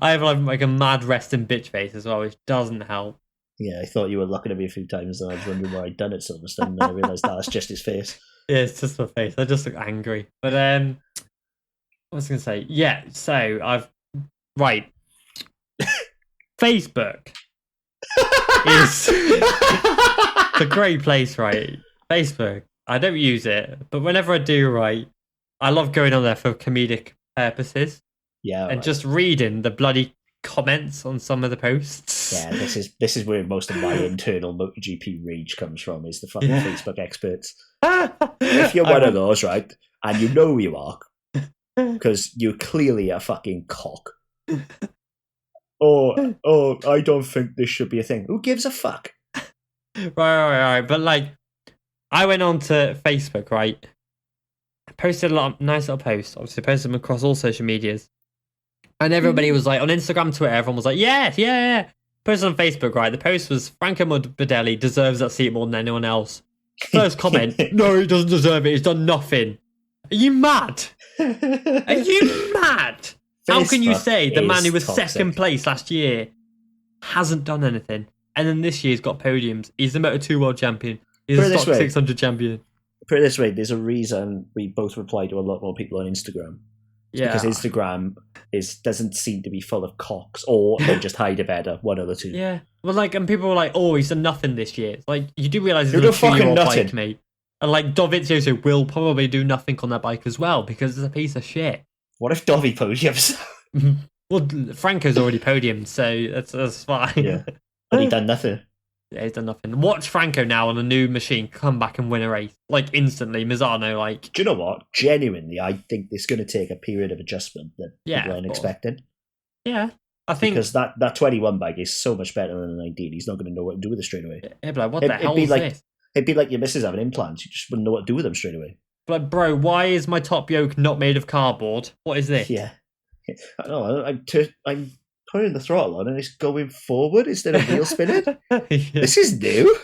I have like a mad resting bitch face as well, which doesn't help. Yeah, I thought you were looking at me a few times, and I was wondering why I'd done it Silverstone, and then I realised that's just his face. Yeah, it's just my face. I just look angry. But what was I going to say? Yeah, so right. Facebook is a great place, right? Facebook. I don't use it, but whenever I do, right, I love going on there for comedic purposes. Yeah, and just reading the bloody comments on some of the posts. Yeah, this is where most of my internal MotoGP rage comes from, is the fucking Facebook experts. If you're one of those, right, and you know you are, because you're clearly a fucking cock. Oh, I don't think this should be a thing. Who gives a fuck? Right. But like, I went on to Facebook, right? I posted a lot of nice little posts. Obviously, posted them across all social medias. And everybody was like, on Instagram, Twitter, everyone was like, yeah. Posted on Facebook, right? The post was, Franco Morbidelli deserves that seat more than anyone else. First comment, no, he doesn't deserve it. He's done nothing. Are you mad? Are you mad? How can you say the man who was second place last year hasn't done anything? And then this year he's got podiums. He's the Moto2 world champion. He's the stock 600 champion. put it this way, there's a reason we both reply to a lot more people on Instagram. Yeah. Because Instagram doesn't seem to be full of cocks, or they just hide it better, one of the two. Yeah. Well, like, and people were like, "Oh, he's done nothing this year." It's like, you do realise You're it's a no fucking 2-year-old nothing. bike, mate. And like, Dovizioso will probably do nothing on that bike as well because it's a piece of shit. What if Dovi podiums? Well, Franco's already podiumed, so that's fine. Yeah. And he done nothing. Yeah, he's done nothing. Watch Franco now on a new machine come back and win a race. Like, instantly. Misano, like... Do you know what? Genuinely, I think it's going to take a period of adjustment that Yeah, people aren't of course. expecting. Yeah, I think... Because that 21 bike is so much better than the 19. He's not going to know what to do with it straight away. Yeah, but like, what the hell is this? It'd be like your missus having implants. You just wouldn't know what to do with them straight away. Like, bro, why is my top yoke not made of cardboard? What is this? Yeah. I know. I'm putting the throttle on and it's going forward instead of wheel spinning. Yeah. This is new.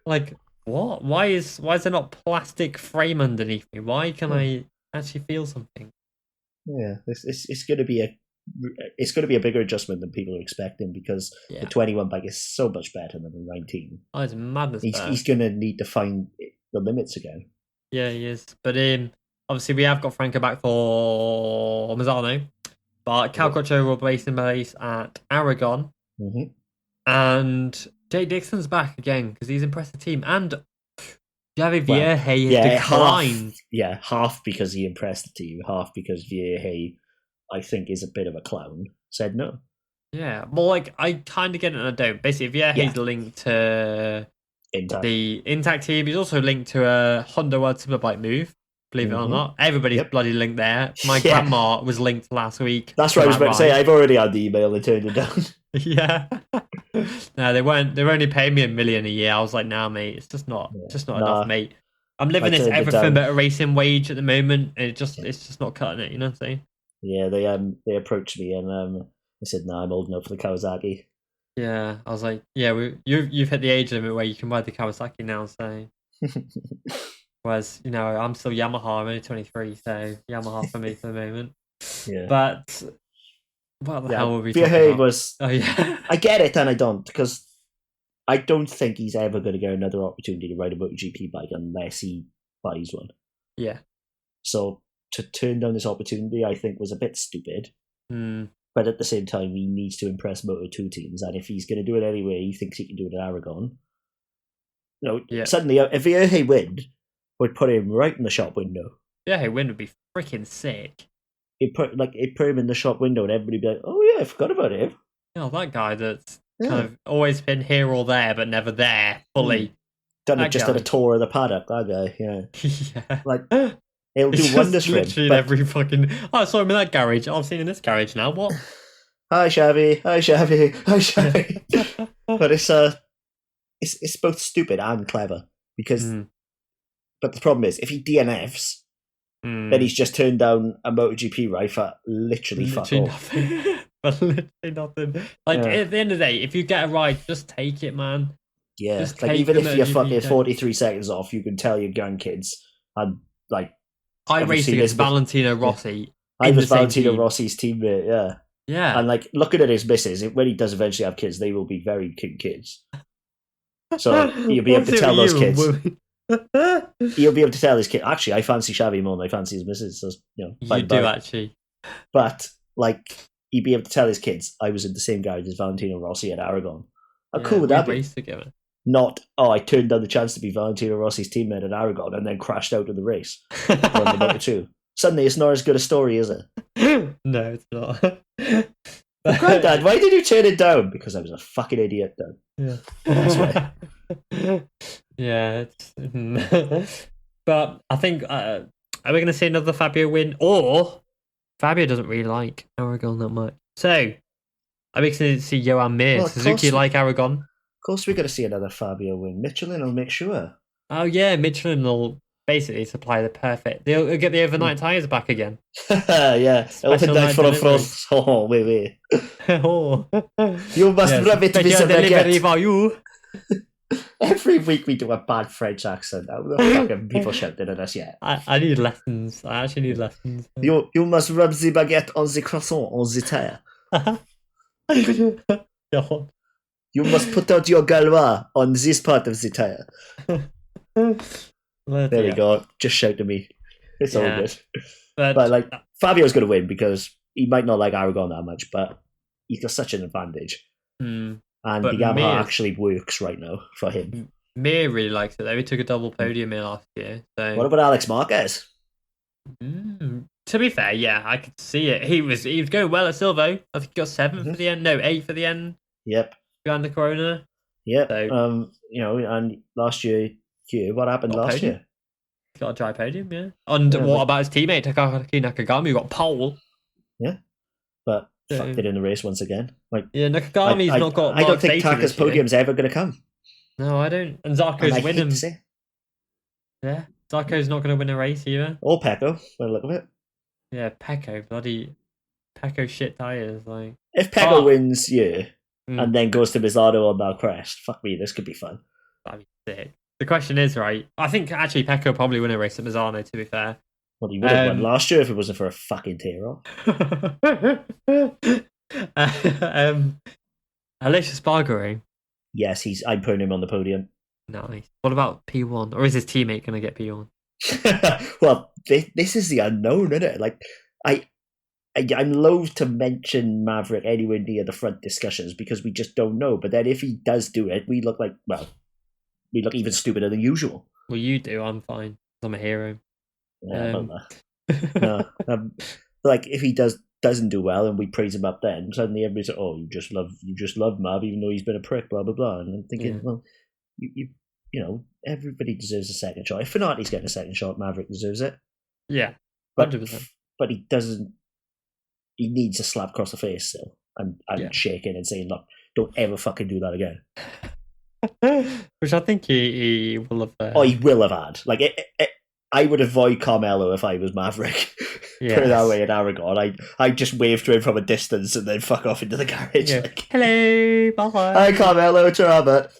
Like, what? Why is there not plastic frame underneath me? Why can I actually feel something? Yeah, it's going to be a bigger adjustment than people are expecting because the 21 bike is so much better than the 19. Oh, it's madness. He's going to need to find the limits again. Yeah, he is. But obviously we have got Franco back for Misano. But Cal Crutcher will race in base at Aragon. Mm-hmm. And Jay Dixon's back again because he's impressed the team. And Javi Vierge has declined. Half because he impressed the team, half because Vierge, I think, is a bit of a clown, said no. Yeah, well, like, I kind of get it and I don't. Basically, Vierge's linked to the Intact team. He's also linked to a Honda World Superbike move. Believe it or not, everybody's bloody linked there. My grandma was linked last week. That's what I was about to say. I've already had the email and turned it down. Yeah. No, they weren't. They were only paying me $1 million a year. I was like, nah, mate, it's just not enough, mate. I'm living this everything but a racing wage at the moment, and it's just not cutting it. You know what I'm saying? Yeah, they approached me and I said, no, I'm old enough for the Kawasaki. Yeah, I was like, yeah, you've hit the age limit where you can ride the Kawasaki now, so. Whereas, I'm still Yamaha, I'm only 23, so Yamaha for me for the moment. Yeah. But what the hell were we talking about? Oh, yeah. I get it and I don't, because I don't think he's ever going to get another opportunity to ride a MotoGP bike unless he buys one. Yeah. So to turn down this opportunity, I think, was a bit stupid. But at the same time, he needs to impress Moto2 teams, and if he's going to do it anyway, he thinks he can do it at Aragon. Suddenly, if Vierge win, would put him right in the shop window. Yeah, win would be freaking sick. It put him in the shop window, and everybody would be like, "Oh yeah, I forgot about him." That guy that's kind of always been here or there, but never there fully. Done it just at a tour of the paddock. That guy, yeah. Like it'll do wonders for him. Literally in every fucking. Oh, I saw him in that garage. I've seen in this garage now. What? Hi, Xavi. Hi, Xavi. Hi, Xavi. But it's both stupid and clever because. But the problem is, if he DNFs, then he's just turned down a MotoGP ride for literally fuck all. Nothing. Literally nothing. Like, at the end of the day, if you get a ride, just take it, man. Yeah, just like even if you're fucking 43 seconds off, you can tell your grandkids. And like, I raced against Valentino Rossi. I was Valentino Rossi's teammate. Yeah. Yeah. And like, looking at his missus, when he does eventually have kids, they will be very cute kids. So you'll be able to tell those kids. He'll be able to tell his kid, actually, I fancy Xavi more than I fancy his missus. So, you do, actually. But, like, he'd be able to tell his kids, I was in the same garage as Valentino Rossi at Aragon. How cool would that be? Raced together. Not, I turned down the chance to be Valentino Rossi's teammate at Aragon and then crashed out of the race. Won the Moto2. Suddenly, it's not as good a story, is it? No, it's not. Granddad, why did you turn it down? Because I was a fucking idiot, Dad. Yeah. That's right. Yeah, but I think are we going to see another Fabio win, or Fabio doesn't really like Aragon that much? So I'm excited to see Johan Mir. Suzuki like Aragon. Of course, we're going to see another Fabio win. Michelin will make sure. Oh yeah, Michelin will basically supply the perfect. They'll get the overnight tires back again. Yeah, overnight for France. Oh, wait. Oh. You must rub it with a you. Every week we do a bad French accent. How the fuck have people shouting at us yet? I need lessons. I actually need lessons. You must rub the baguette on the croissant on the tire. You must put out your galva on this part of the tire. There we go. Just shout to me. It's all Yeah. good. But But like Fabio's going to win because he might not like Aragon that much, but he's got such an advantage. hmm, And but the Yamaha Mir's- actually works right now for him. Mir really likes it though. He took a double podium here last year. So What about Alex Marquez? To be fair, yeah, I could see it. He was going well at Silvo. I think he got 7th for the end. No, 8th for the end Yep. behind the Corona. Yep. So, and last year, what happened Got a last podium. year? Got a dry podium, yeah. And Yeah, what like- about his teammate Takaki Nakagami? Who got pole. But So- fucked it in the race once again. Like Yeah, Nakagami's I not got. I don't Mark think Daty Taka's this year. podium's ever going to come. No, I don't. And And Zarko's I hate winning. to say, Yeah, Zarko's not going to win a race either. or Pecco, by the look of it. Yeah, Pecco shit tires. Like, If Pecco Oh. wins here Mm. and then goes to Mizzado on that crest, fuck me, this could be fun. that'd be sick. The question is, right? I think actually Pecco will probably win a race at Misano. To be fair. Well, he would have won Um, last year if it wasn't for a fucking tear off. Alicia Spargaro. Yes, I'm putting him on the podium. Nice. What about P1? Or is his teammate going to get P1? Well, this is the unknown, isn't it? Like, I'm loath to mention Maverick anywhere near the front discussions because we just don't know. But then if he does do it, we look even stupider than usual. Well, you do. I'm fine. I'm a hero. Yeah, no, like if he doesn't do well and we praise him up, then suddenly everybody's like, "Oh, you just love Mav, even though he's been a prick." Blah blah blah. And I'm thinking, Yeah. well, you everybody deserves a second shot. If Fenati's getting a second shot, Maverick deserves it. Yeah. But 100%. but he doesn't. He needs a slap across the face still, and Yeah. shaking and saying, "Look, don't ever fucking do that again." Which I think he will have. Oh, he will have had. Like I would avoid Carmelo if I was Maverick. Put it that Yes. way in Aragon. I just wave to him from a distance and then fuck off into the garage. Yeah. Like, Hello, bye. hi Carmelo, it's Robert.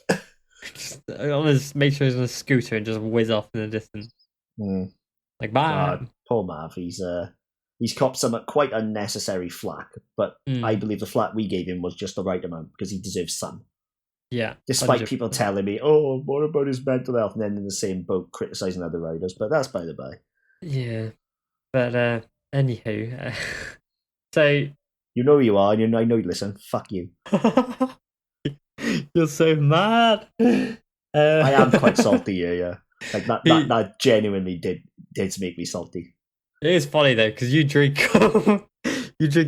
Make sure he's on a scooter and just whiz off in the distance. Like, bye. God, poor Mav. He's copped some quite unnecessary flack, but Mm. I believe the flack we gave him was just the right amount because he deserves some. Yeah. Despite 100%. people telling me, "Oh, what about his mental health?" and then in the same boat criticizing other riders, but that's by the by. Yeah. But, anywho. So. You know who you are, and I know you listen. Fuck you. You're so mad. I am quite salty here, yeah. Like that genuinely did make me salty. It is funny though, because you drink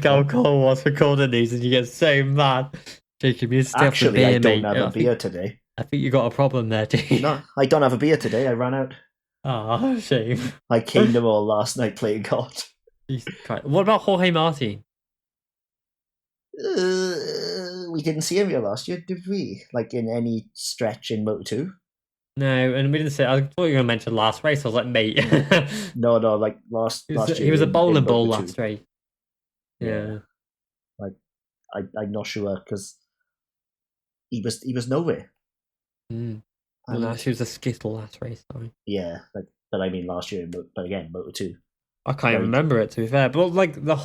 alcohol whilst recording these, and you get so mad. Jacob, you still Actually, have I a beer, don't mate. have a beer today. I think you got a problem there, do you? No, I don't have a beer today. I ran out. Oh, shame. I caned them all last night playing God. Jesus Christ. What about Jorge Martin? We didn't see him here last year, did we? Like in any stretch in Moto2? No, and we didn't say. I thought you were going to mention last race. I was like, mate. No, like last year. He was a bowling in ball Moto2. last race. Yeah. I'm not sure because he was nowhere. Mm. And, No, she was a skittle last race. Sorry. yeah, but I mean last year, but again, Moto2. I can't even remember it, to be fair. But like the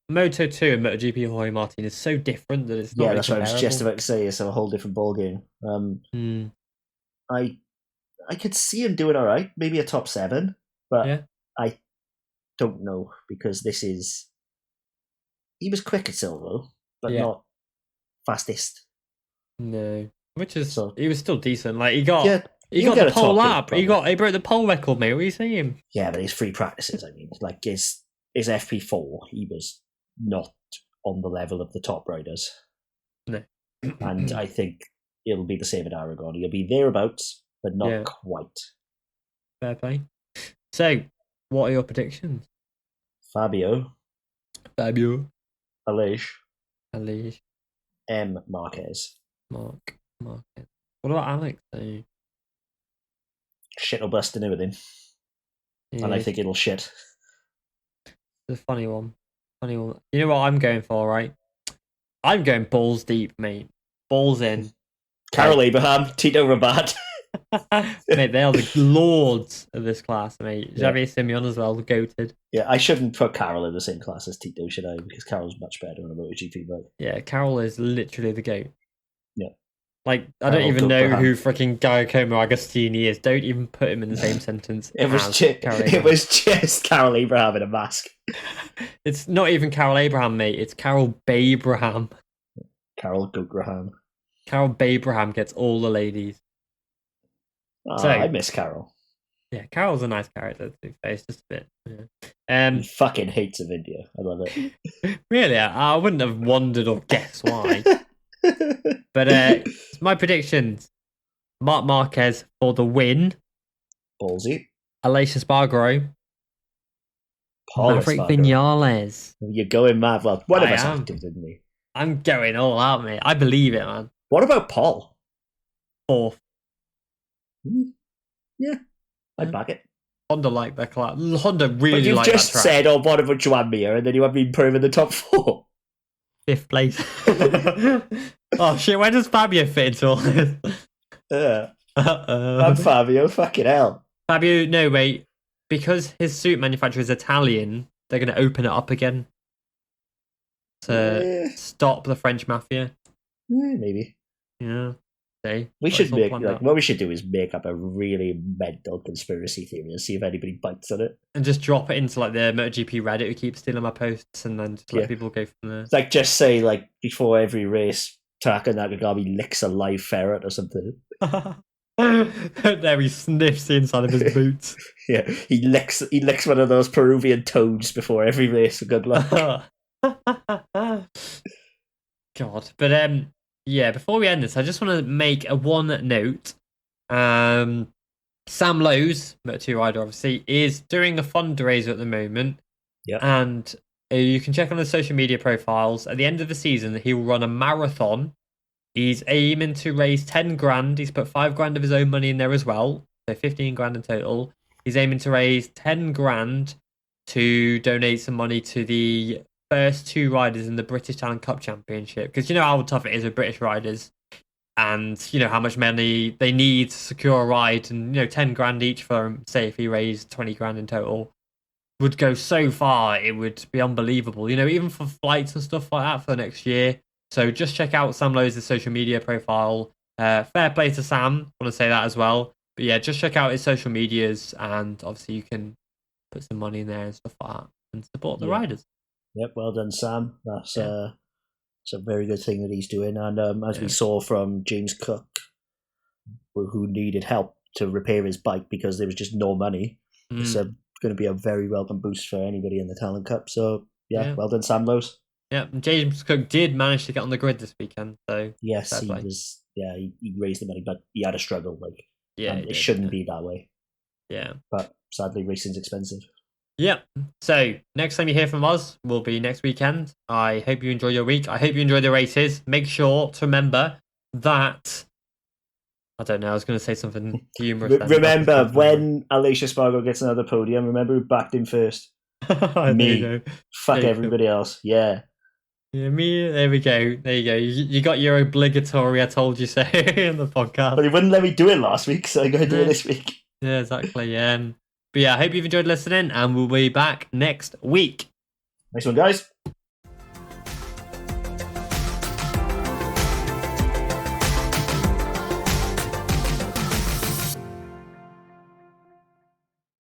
Moto 2 and MotoGP Jorge Martin is so different that it's not Yeah, really that's what I was just comparable. about to say. It's a whole different ball game. Mm. I could see him doing all right, maybe a top 7, but Yeah. I don't know because he was quick at Silvo, but Yeah. not fastest. No. Which is So- he was still decent. Like he got Yeah, he he'll got get the a pole top eight, lap. He broke the pole record, mate. What are you saying? yeah, but his free practices. I mean, like his FP4, he was not on the level of the top riders. No. And I think it'll be the same at Aragon. He'll be thereabouts, but not Yeah. quite. Fair play. So, what are your predictions? Fabio, Fabio, Aleix, Ali, M. Marquez. Mark. What about Alex? Though? Shit will bust and everything. Yeah, And I think it'll shit. it's a funny one. You know what I'm going for, right? I'm going balls deep, mate. Balls in. Carol Abraham, Tito Rabat. Mate, they are the lords of this class, mate. Yeah. Xavier Simeon as well, the goated. Yeah, I shouldn't put Carol in the same class as Tito, should I? Because Carol's much better on a MotoGP bike. Yeah, Carol is literally the goat. Yeah. Like, I don't even know who freaking Giacomo Agostini is. Don't even put him in the same sentence. It was just Carol Abraham in a mask. It's not even Carol Abraham, mate. It's Carol Babraham. Carol Goograham. Carol Babraham gets all the ladies. So, I miss Carol. Yeah, Carol's a nice character, to be fair. It's just a bit. Yeah. He fucking hates of India. I love it. Really? I wouldn't have wondered or guessed why. But my predictions: Marc Marquez for the win. Ballsy. Aleix Espargaro. Maverick Viñales. You're going mad. Well, one of us active, didn't we? I'm going all out, mate. I believe it, man. What about Paul? 4th. Yeah, I'd back it. Honda like that class. Honda really like that track. But you've just said, what about you and me, and then you have me put him in the top 4. 5th place. Oh shit, where does Fabio fit into all this? And Fabio, fucking hell. Fabio, no, wait. Because his suit manufacturer is Italian, they're going to open it up again to stop the French mafia. Maybe. Yeah. We should make what we should do is make up a really mental conspiracy theory and see if anybody bites on it, and just drop it into like the MotoGP Reddit who keeps stealing my posts, and then just let people go from there. Like, just say like before every race, Taka Nakagami licks a live ferret or something. There he sniffs the inside of his boots. Yeah, he licks one of those Peruvian toads before every race. Good luck. God, but yeah, before we end this, I just want to make a one note. Sam Lowe's, Moto2 rider, obviously, is doing a fundraiser at the moment. Yeah. And you can check on his social media profiles. At the end of the season, he will run a marathon. He's aiming to raise 10 grand. He's put 5 grand of his own money in there as well. So 15 grand in total. He's aiming to raise 10 grand to donate some money to the first 2 riders in the British Talent Cup Championship, because you know how tough it is with British riders, and you know how much money they need to secure a ride, and 10 grand each for him. Say if he raised 20 grand in total, would go so far. It would be unbelievable, even for flights and stuff like that for the next year. So just check out Sam Lowe's social media profile. Fair play to Sam, I want to say that as well. But yeah, just check out his social medias, and obviously you can put some money in there and stuff like that and support the riders. Yep, well done, Sam. That's it's a very good thing that he's doing. And as we saw from James Cook, who needed help to repair his bike because there was just no money, it's going to be a very welcome boost for anybody in the Talent Cup. So, well done, Sam Lowe's. Yeah, James Cook did manage to get on the grid this weekend. So yes, he was. Yeah, he raised the money, but he had a struggle. It shouldn't be that way. Yeah, but sadly, racing's expensive. Yeah. So next time you hear from us will be next weekend. I hope you enjoy your week. I hope you enjoy the races. Make sure to remember that. I don't know. I was going to say something humorous. Remember when Aleix Espargaro gets another podium. Remember who backed him first. Me. Fuck everybody else. Yeah. Yeah, me. There we go. There you go. You got your obligatory "I told you so" in the podcast. But he wouldn't let me do it last week, so I got to do it this week. Yeah, exactly. But yeah, I hope you've enjoyed listening, and we'll be back next week. Nice one, guys.